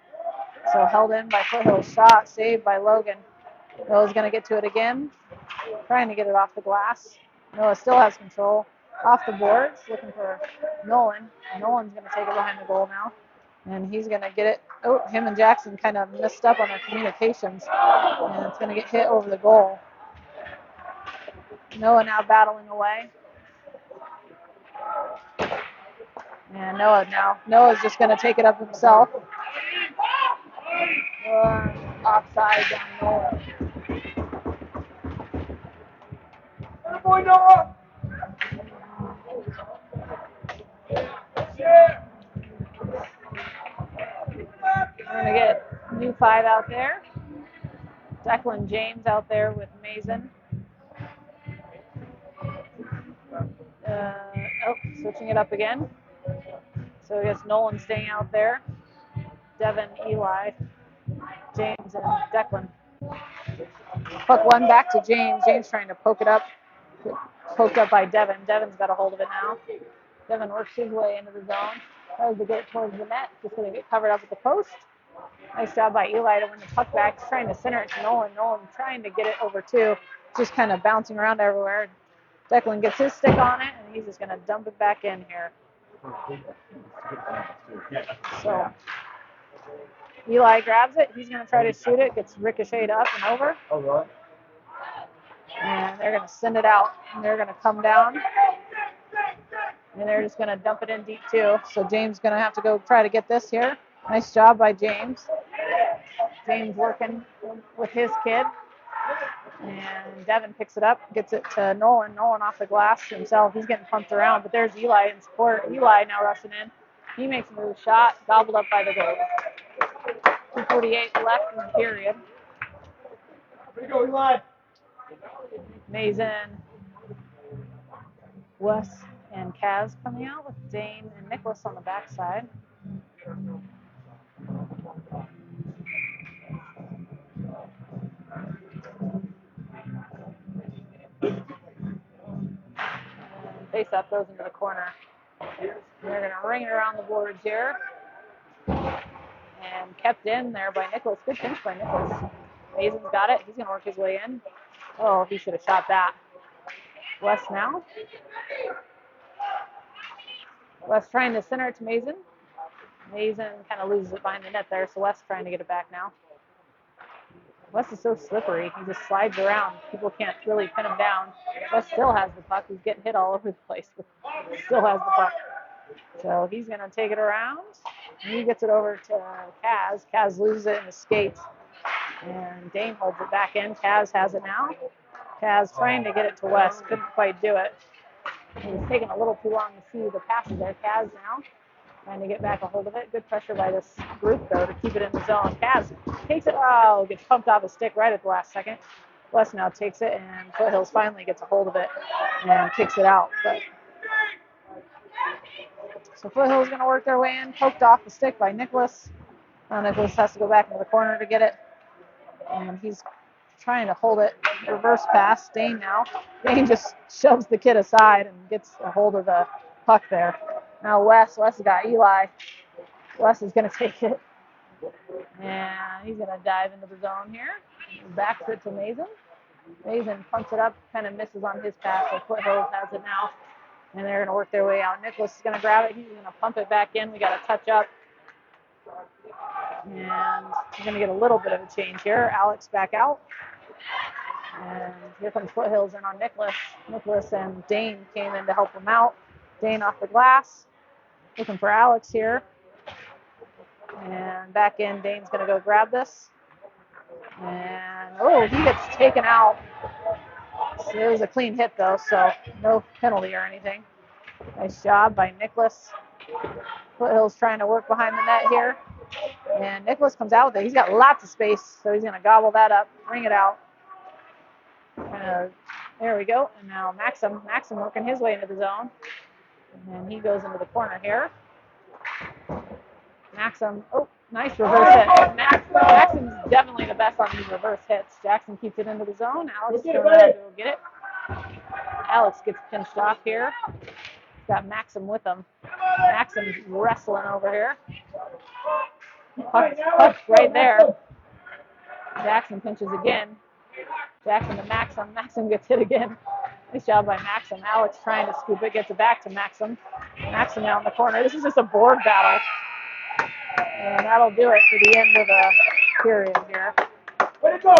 So held in by Foothills. Shot saved by Logan. Noah's going to get to it again, trying to get it off the glass. Noah still has control. off the boards, looking for Nolan. Nolan's going to take it behind the goal now, and he's going to get it. Oh, him and Jackson kind of messed up on their communications, and it's going to get hit over the goal. Noah now battling away. And Noah's just going to take it up himself. Offside on Noah. Good boy, Noah! We're going to get new 5 out there. Declan James out there with Mason. Switching it up again. So I guess Nolan staying out there. Devin, Eli, James, and Declan. Puck one back to James. James trying to poke it up. Poked up by Devin. Devin's got a hold of it now. Devin works his way into the zone. Tries to get it towards the net. Just going to get covered up at the post. Nice job by Eli to win the puck back. He's trying to center it to Nolan. Nolan trying to get it over too. Just kind of bouncing around everywhere. Declan gets his stick on it, and he's just going to dump it back in here. So Eli grabs it. He's going to try to shoot it. Gets ricocheted up and over. Oh, really? And they're going to send it out. And they're going to come down. And they're just going to dump it in deep too. So James is going to have to go try to get this here. Nice job by James. James working with his kid. And Devin picks it up, gets it to Nolan. Nolan off the glass himself. He's getting pumped around, but there's Eli in support. Eli now rushing in. He makes a move shot, gobbled up by the goal. 2:48 left in the period. Here you go, Eli. Mason, Wes, and Kaz coming out with Dane and Nicholas on the backside. Face-up goes into the corner. They're going to ring it around the boards here. And kept in there by Nicholas. Good pinch by Nicholas. Mason's got it. He's going to work his way in. Oh, he should have shot that. Wes now. Wes trying to center it to Mason. Mason kind of loses it behind the net there, so Wes trying to get it back now. Wes is so slippery. He just slides around. People can't really pin him down. Wes still has the puck. He's getting hit all over the place, but still has the puck. So he's going to take it around. He gets it over to Kaz. Kaz loses it in the skates. And Dane holds it back in. Kaz has it now. Kaz trying to get it to Wes. Couldn't quite do it. He was taking a little too long to see the passes there. Kaz now trying to get back a hold of it. Good pressure by this group, though, to keep it in the zone. Kaz takes it. Oh, gets pumped off a stick right at the last second. Wes now takes it, and Foothills finally gets a hold of it and kicks it out. But so Foothills going to work their way in. Poked off the stick by Nicholas. Now Nicholas has to go back into the corner to get it. And he's trying to hold it. Reverse pass. Dane now. Dane just shoves the kid aside and gets a hold of the puck there. Now Wes has got Eli. Wes is going to take it. And he's going to dive into the zone here. Backs it to Mason. Mason pumps it up. Kind of misses on his pass. So Foothills has it now. And they're going to work their way out. Nicholas is going to grab it. He's going to pump it back in. We got a touch up. And he's going to get a little bit of a change here. Alex back out. And here comes Foothills in on Nicholas. Nicholas and Dane came in to help him out. Dane off the glass. Looking for Alex here. And back in, Dane's going to go grab this. And, oh, he gets taken out. So it was a clean hit, though, so no penalty or anything. Nice job by Nicholas. Foothills trying to work behind the net here. And Nicholas comes out with it. He's got lots of space, so he's going to gobble that up, bring it out. There we go. And now Maxim working his way into the zone. And he goes into the corner here. Maxim, oh, nice reverse hit. Maxim's definitely the best on these reverse hits. Jackson keeps it into the zone. Alex is going to go get it. Alex gets pinched off here. He's got Maxim with him. Maxim's wrestling over here. Puck's right there. Jackson pinches again. Jackson to Maxim. Maxim gets hit again. Nice job by Maxim. Alex trying to scoop it, gets it back to Maxim. Maxim down the corner. This is just a board battle. And that'll do it for the end of the period here. Way to go!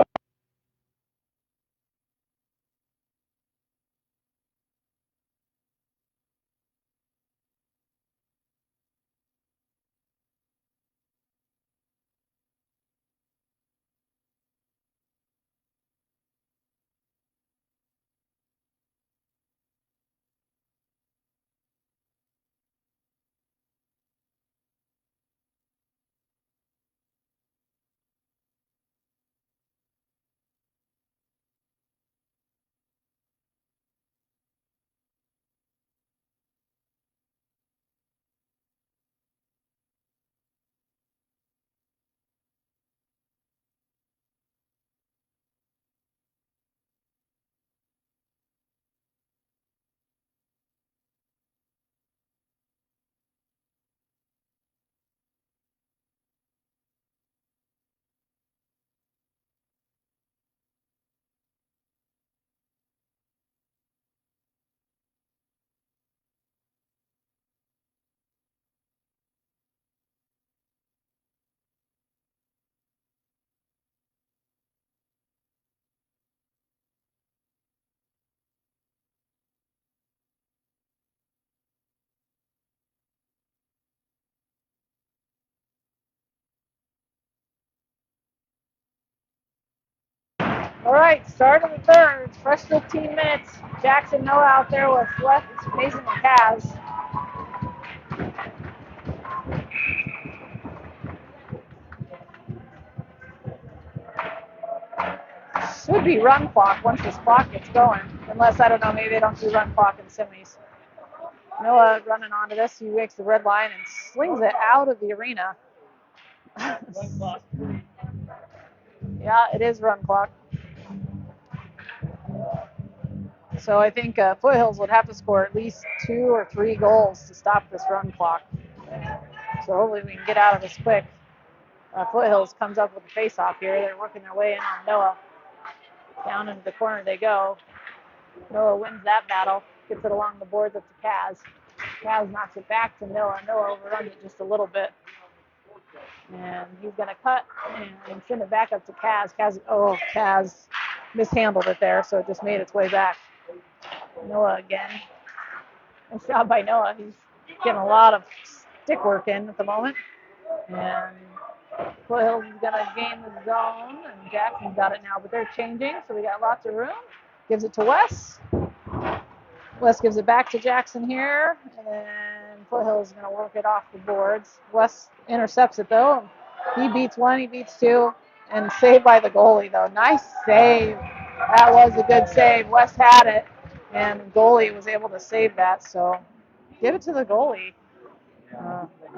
All right, start of the third. Fresh 15 minutes. Jackson Noah out there with left Mason and Kaz. Should be run clock once this clock gets going. Unless, I don't know, maybe they don't do run clock in semis. Noah running onto this. He makes the red line and slings it out of the arena. Yeah, it is run clock. So I think Foothills would have to score at least 2 or 3 goals to stop this run clock. So hopefully we can get out of this quick. Foothills comes up with the face-off here. They're working their way in on Noah. Down into the corner they go. Noah wins that battle. Gets it along the boards up to Kaz. Kaz knocks it back to Noah. Noah overruns it just a little bit. And he's going to cut and send it back up to Kaz. Kaz mishandled it there, so it just made its way back. Noah again. Nice job by Noah. He's getting a lot of stick work in at the moment. And Foothills is going to gain the zone, and Jackson's got it now, but they're changing, so we got lots of room. Gives it to Wes. Wes gives it back to Jackson here, and then Foothills is going to work it off the boards. Wes intercepts it, though. He beats one, he beats two, and saved by the goalie, though. Nice save. That was a good save. Wes had it, and the goalie was able to save that, so give it to the goalie.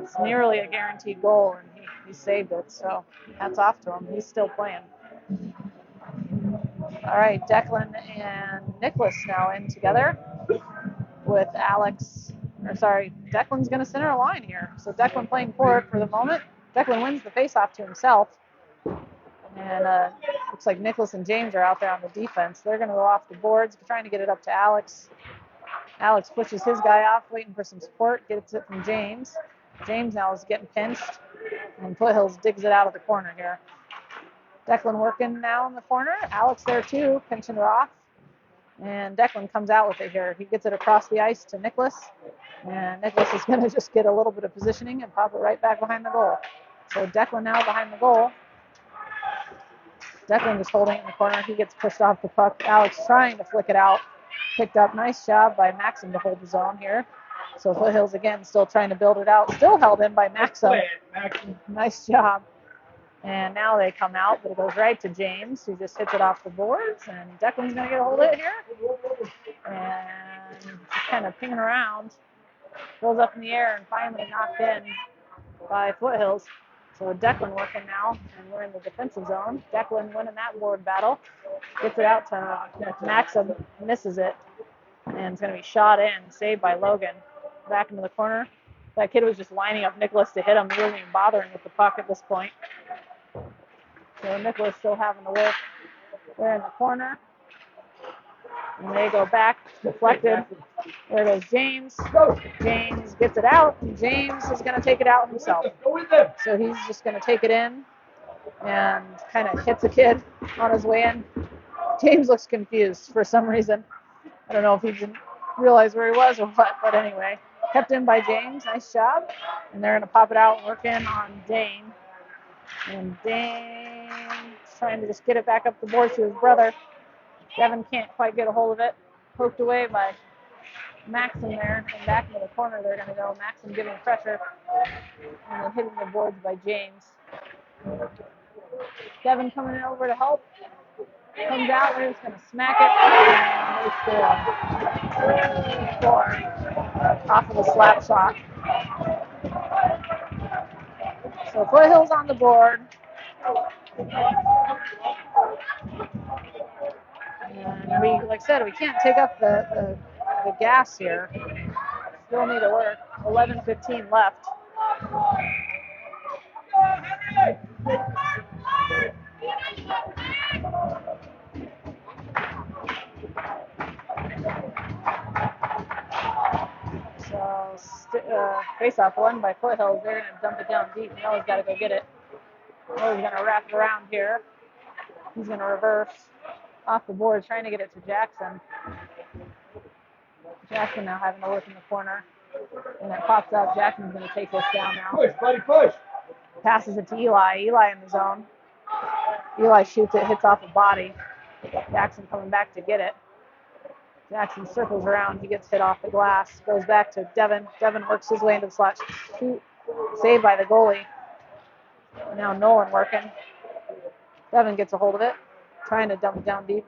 It's nearly a guaranteed goal, and he saved it, so hats off to him. He's still playing. All right, Declan and Nicholas now in together with Alex. Declan's going to center a line here. So Declan playing forward for the moment. Declan wins the faceoff to himself. And looks like Nicholas and James are out there on the defense. They're going to go off the boards, trying to get it up to Alex. Alex pushes his guy off, waiting for some support, gets it from James. James now is getting pinched, and Foothills digs it out of the corner here. Declan working now in the corner. Alex there too, pinching it off. And Declan comes out with it here. He gets it across the ice to Nicholas. And Nicholas is going to just get a little bit of positioning and pop it right back behind the goal. So Declan now behind the goal. Declan just holding it in the corner. He gets pushed off the puck. Alex trying to flick it out. Picked up. Nice job by Maxim to hold the zone here. So Foothills again still trying to build it out. Still held in by Maxim. Nice job. And now they come out, but it goes right to James, who just hits it off the boards. And Declan's going to get a hold of it here. And just kind of pinging around. Goes up in the air and finally knocked in by Foothills. So Declan working now, and we're in the defensive zone. Declan winning that board battle. Gets it out to Maxim, misses it. And it's going to be shot in, saved by Logan. Back into the corner. That kid was just lining up Nicholas to hit him. He wasn't even bothering with the puck at this point. So Nicholas still having to work there in the corner. And they go back, deflected. There goes James. James gets it out, and James is going to take it out himself. So he's just going to take it in and kind of hits a kid on his way in. James looks confused for some reason. I don't know if he didn't realize where he was or what, but anyway, kept in by James. Nice job. And they're going to pop it out and work in on Dane. And Dane's trying to just get it back up the board to his brother. Devin can't quite get a hold of it. Poked away by Maxim there. And back into the corner they're going to go. Maxim giving pressure. And then hitting the boards by James. Devin coming in over to help. Comes out, they're just going to smack it. And they score off of the slap shot. So Foothills on the board. And we, like I said, we can't take up the gas here. Still need to work. 11:15 left. So face-off won by Foothills. They're going to dump it down deep. Noah's got to go get it. Noah's going to wrap it around here. He's going to reverse off the board, trying to get it to Jackson. Jackson now having to work in the corner. And it pops up. Jackson's going to take this down now. Push, buddy, push. Passes it to Eli. Eli in the zone. Eli shoots it, hits off the body. Jackson coming back to get it. Jackson circles around. He gets hit off the glass. Goes back to Devin. Devin works his way into the slot. Shoot. Saved by the goalie. Now Nolan working. Devin gets a hold of it. Trying to dump it down deep.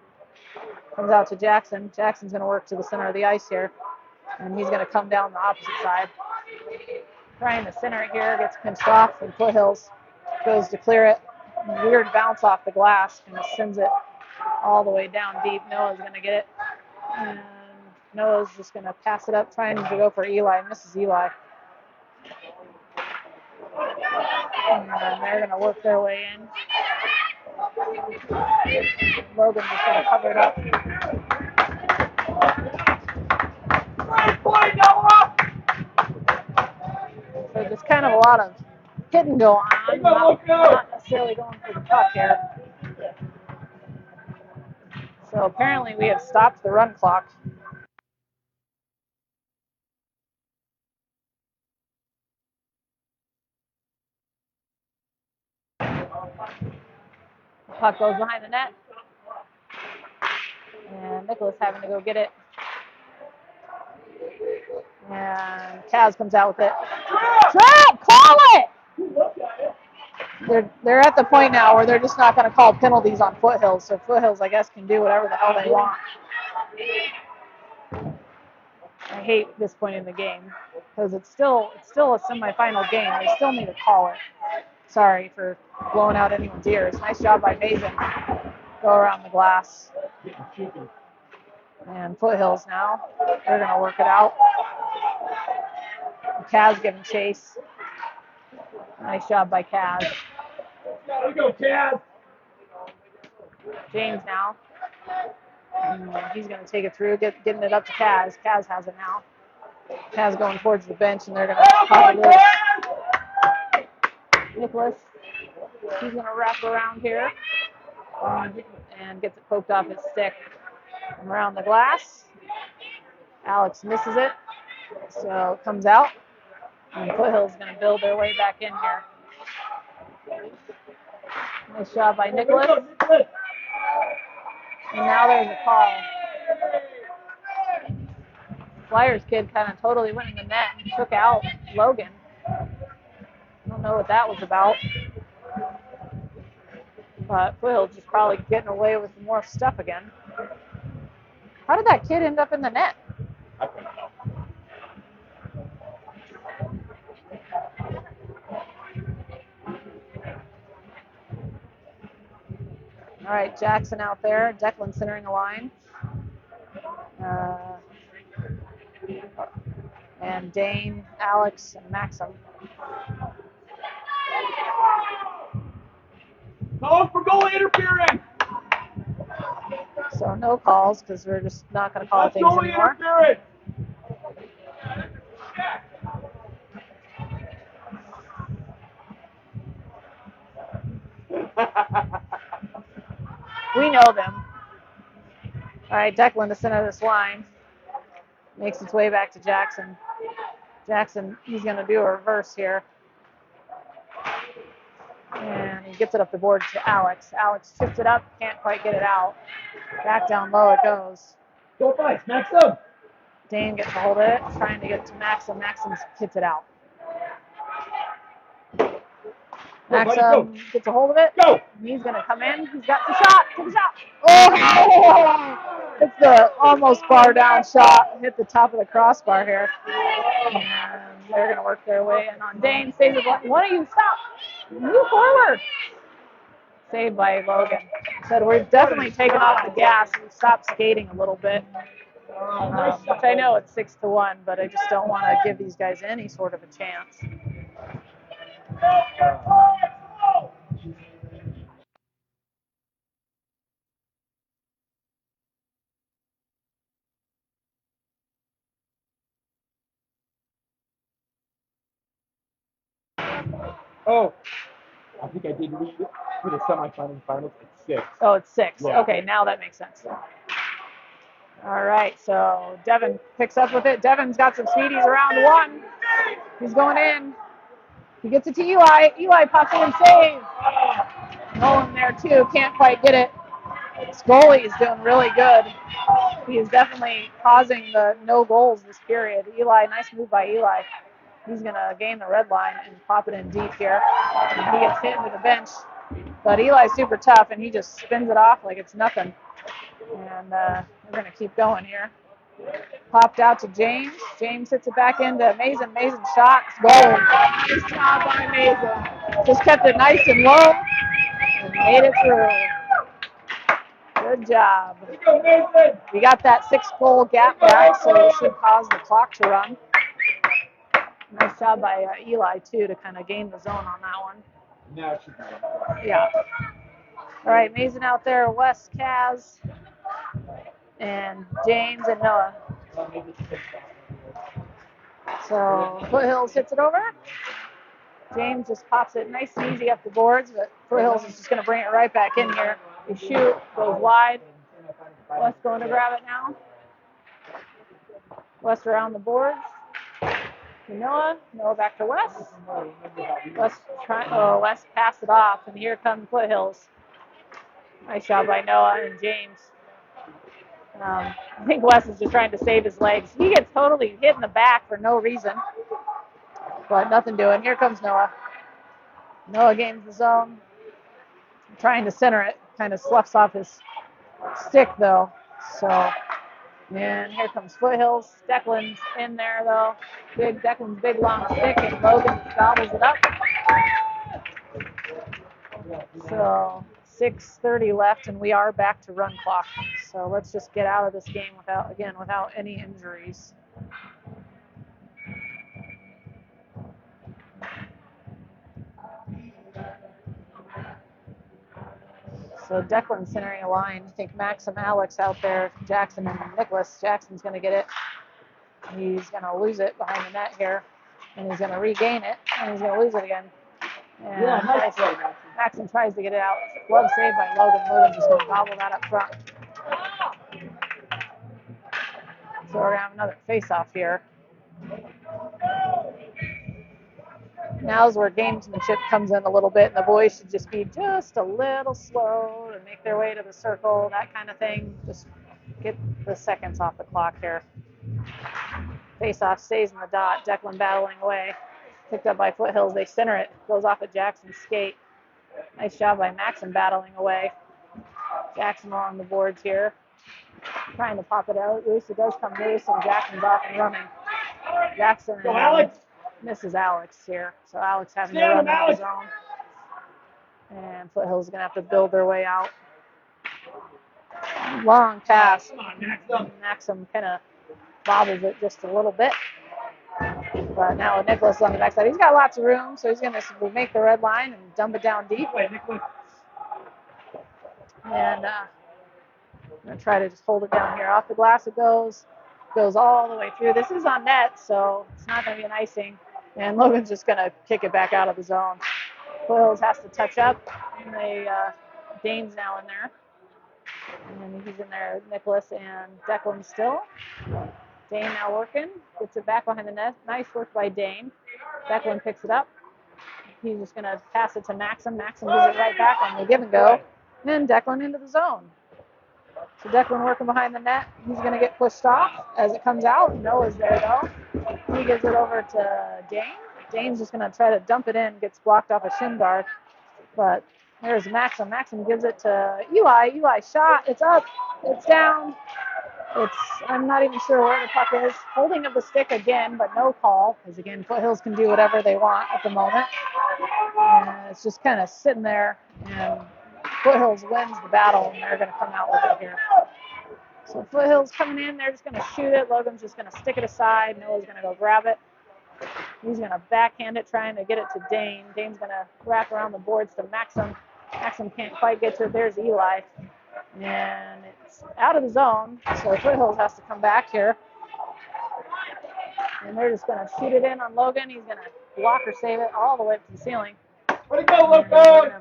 Comes out to Jackson. Jackson's going to work to the center of the ice here. And he's going to come down the opposite side. Trying to center it here. Gets pinched off. And Foothills goes to clear it. Weird bounce off the glass. And sends it all the way down deep. Noah's going to get it. And Noah's just going to pass it up, trying to go for Eli. Misses Eli. And they're going to work their way in. Logan's just going to cover it up. So just kind of a lot of hitting going on. Not necessarily going for the puck here. So apparently we have stopped the run clock. The puck goes behind the net. And Nicholas having to go get it. And Kaz comes out with it. Trap! Call it! They're at the point now where they're just not going to call penalties on Foothills. So Foothills, I guess, can do whatever the hell they want. I hate this point in the game because it's still a semifinal game. They still need to call it. Sorry for blowing out anyone's ears. Nice job by Mason. Go around the glass. And Foothills now. They're going to work it out. Kaz giving chase. Nice job by Kaz. Let's go, Kaz. James now. And he's going to take it through, getting it up to Kaz. Kaz has it now. Kaz going towards the bench, and they're going to pop it loose. Nicholas, he's going to wrap around here and gets it poked off his stick. And around the glass. Alex misses it, so it comes out. And Foothill's going to build their way back in here. Nice job by Nicholas. And now there's a call. Flyers kid kind of totally went in the net and took out Logan. I don't know what that was about. But Foothill's just probably getting away with more stuff again. How did that kid end up in the net? I couldn't know. All right, Jackson out there. Declan centering the line. And Dane, Alex, and Maxim. Call for goal interference. So no calls because we're just not going to call things anymore. We know them. All right, Declan to center this line. Makes its way back to Jackson. Jackson, he's going to do a reverse here. And he gets it up the board to Alex. Alex shifts it up, can't quite get it out. Back down low it goes. Go fight, Maxim! Dane gets a hold of it, trying to get it to Maxim. Maxim hits it out. Maxim gets a hold of it. Go! He's going to come in. He's got the shot. Take a shot. Oh! It's the almost bar down shot. Hit the top of the crossbar here. And they're going to work their way in on Dane. Saves it. Why don't you stop? Move forward. Saved by Logan. Said we've definitely taken off the gas. We've stopped skating a little bit. Which I know it's 6-1, but I just don't want to give these guys any sort of a chance. Oh, I think I did lead for the semifinals and finals at 6. Oh, it's 6. Yeah. Okay, now that makes sense. All right, so Devin picks up with it. Devin's got some speedies around 1. He's going in. He gets it to Eli. Eli pops in and saves. Nolan there too. Can't quite get it. Scully is doing really good. He is definitely causing the no goals this period. Eli, nice move by Eli. He's going to gain the red line and pop it in deep here. And he gets hit into the bench. But Eli's super tough, and he just spins it off like it's nothing. And we're going to keep going here. Popped out to James. James hits it back into Mason. Mason shot. Goal. Nice job by Mason. Just kept it nice and low and made it through. Good job. We got that 6-goal gap back, so it should cause the clock to run. Nice job by Eli, too, to kind of gain the zone on that one. Now it should be. Yeah. All right, Mason out there, Wes, Kaz, and James and Noah. So Foothills hits it over. James just pops it nice and easy up the boards, but Foothills is just going to bring it right back in here. They shoot, goes wide. Wes going to grab it now. Wes around the boards. To Noah. Noah back to Wes. Wes passed it off, and here comes Foothills. Nice job by Noah and James. I think Wes is just trying to save his legs. He gets totally hit in the back for no reason, but nothing doing. Here comes Noah. Noah gains the zone. Trying to center it. Kind of sloughs off his stick, though. So, and here comes Foothills. Declan's in there, though. Declan's big, long stick, and Logan gobbles it up. So, 6:30 left, and we are back to run clock. So let's just get out of this game without any injuries. So Declan centering a line. I think Max and Alex out there, Jackson and Nicholas. Jackson's going to get it. He's going to lose it behind the net here, and he's going to regain it, and he's going to lose it again. And yeah, nice play, Maxon tries to get it out. Glove saved by Logan. Logan's just going to gobble that up front. So we're going to have another face-off here. Now's where gamesmanship comes in a little bit, and the boys should just be just a little slow and make their way to the circle, that kind of thing. Just get the seconds off the clock here. Face-off stays in the dot. Declan battling away. Picked up by Foothills. They center it. Goes off at Jackson's skate. Nice job by Maxon battling away. Jackson along the boards here. Trying to pop it out loose. It does come loose, and Jackson's off and running. Jackson misses Alex here. So Alex having to run on his own. And Foothills is going to have to build their way out. Long pass. Maxim kind of bobbles it just a little bit. But now with Nicholas on the backside, he's got lots of room, so he's going to make the red line and dump it down deep. And Gonna try to just hold it down here. Off the glass it goes all the way through. This is on net, so it's not gonna be an icing. And Logan's just gonna kick it back out of the zone. Foothills has to touch up, and Dane's now in there. And he's in there, Nicholas and Declan still. Dane now working, gets it back behind the net. Nice work by Dane. Declan picks it up. He's just going to pass it to Maxim. Maxim gives it right back on the give and go. And Declan into the zone. So Declan working behind the net. He's going to get pushed off as it comes out. Noah's there though. He gives it over to Dane. Dane's just going to try to dump it in. Gets blocked off a shin guard. But there's Maxim. Maxim gives it to Eli. Eli shot. It's up. It's down. I'm not even sure where the puck is. Holding of the stick again, but no call. Because again, Foothills can do whatever they want at the moment. And it's just kind of sitting there. And Foothills wins the battle, and they're going to come out with it here. So Foothills coming in. They're just going to shoot it. Logan's just going to stick it aside. Noah's going to go grab it. He's going to backhand it, trying to get it to Dane. Dane's going to wrap around the boards to Maxim. Maxim can't quite get to it. There's Eli. And it's out of the zone, so Foothills has to come back here. And they're just going to shoot it in on Logan. He's going to block or save it all the way up to the ceiling. Way to go, Locos!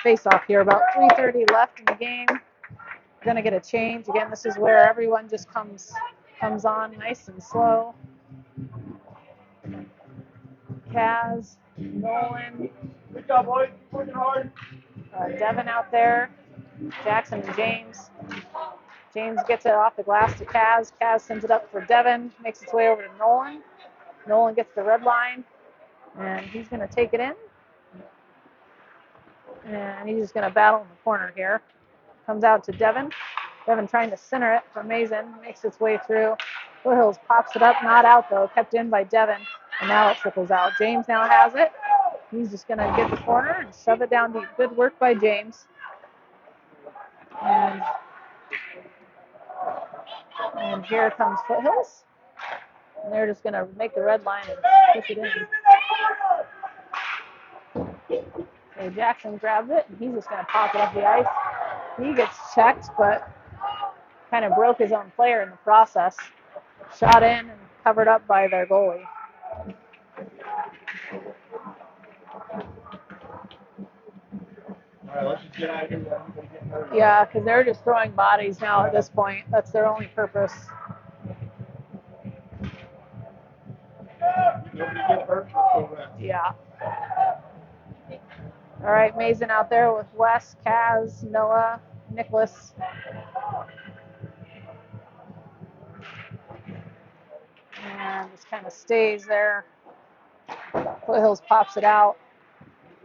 Face-off here, about 3:30 left in the game. Going to get a change. Again, this is where everyone just comes on nice and slow. Kaz, Nolan. Good job, boys. Working hard. Devin out there. Jackson and James. James gets it off the glass to Kaz. Kaz sends it up for Devin. Makes its way over to Nolan. Nolan gets the red line. And he's going to take it in. And he's just going to battle in the corner here. Comes out to Devin. Devin trying to center it for Mason. Makes its way through. Foothills pops it up. Not out, though. Kept in by Devin. And now it trickles out. James now has it. He's just going to get the corner and shove it down deep. Good work by James. And here comes Foothills. And they're just going to make the red line and push it in. So Jackson grabs it, and he's just going to pop it up the ice. He gets checked, but kind of broke his own player in the process. Shot in and covered up by their goalie. All right, let's just get out of here without anybody getting hurt. Yeah, because they're just throwing bodies now at this point. That's their only purpose. Nobody gets hurt, let's go rest. Yeah. All right, Mason out there with Wes, Kaz, Noah, Nicholas. And just kind of stays there. Foothills pops it out.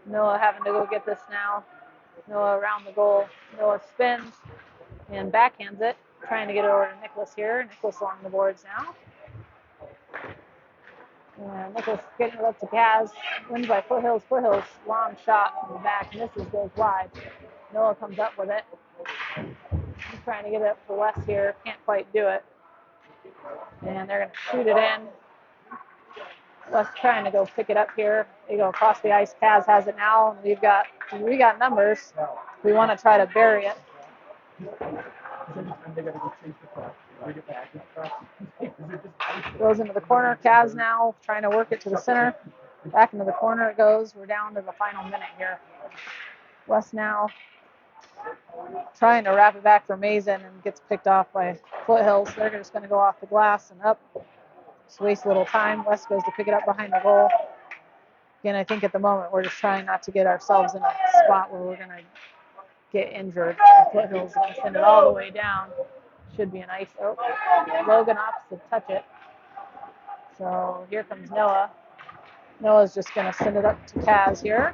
Noah having to go get this now. Noah around the goal. Noah spins and backhands it, trying to get it over to Nicholas here. Nicholas along the boards now. And Nicholas getting it up to Kaz. Wins by Foothills. Foothills, long shot in the back. Misses, goes wide. Noah comes up with it. He's trying to get it up for Wes here. Can't quite do it. And they're going to shoot it in. Wes trying to go pick it up here. They go across the ice. Kaz has it now. And we got numbers. We want to try to bury it. Goes into the corner. Kaz now trying to work it to the center. Back into the corner it goes. We're down to the final minute here. Wes now trying to wrap it back for Mason and gets picked off by Foothills. They're just going to go off the glass and up. Just waste a little time. Wes goes to pick it up behind the goal. Again, I think at the moment we're just trying not to get ourselves in a spot where we're going to get injured. Foothills going to send it all the way down. Should be an ice. Oh, Logan opts to touch it. So here comes Noah. Noah's just going to send it up to Kaz here.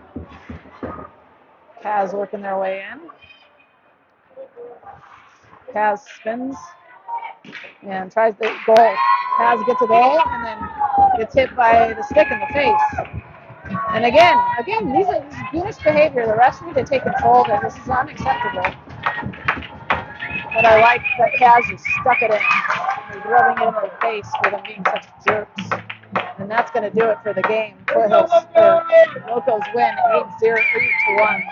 Kaz working their way in. Kaz spins and tries the goal. Kaz gets a goal and then gets hit by the stick in the face. And again, this is goonish behavior. The refs need to take control of it. This is unacceptable. But I like that Kaz just stuck it in. He's rubbing it in the face for them being such jerks. And that's going to do it for the game. Foothills, Locos win 8-1.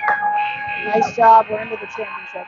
Nice job. We're into the championship.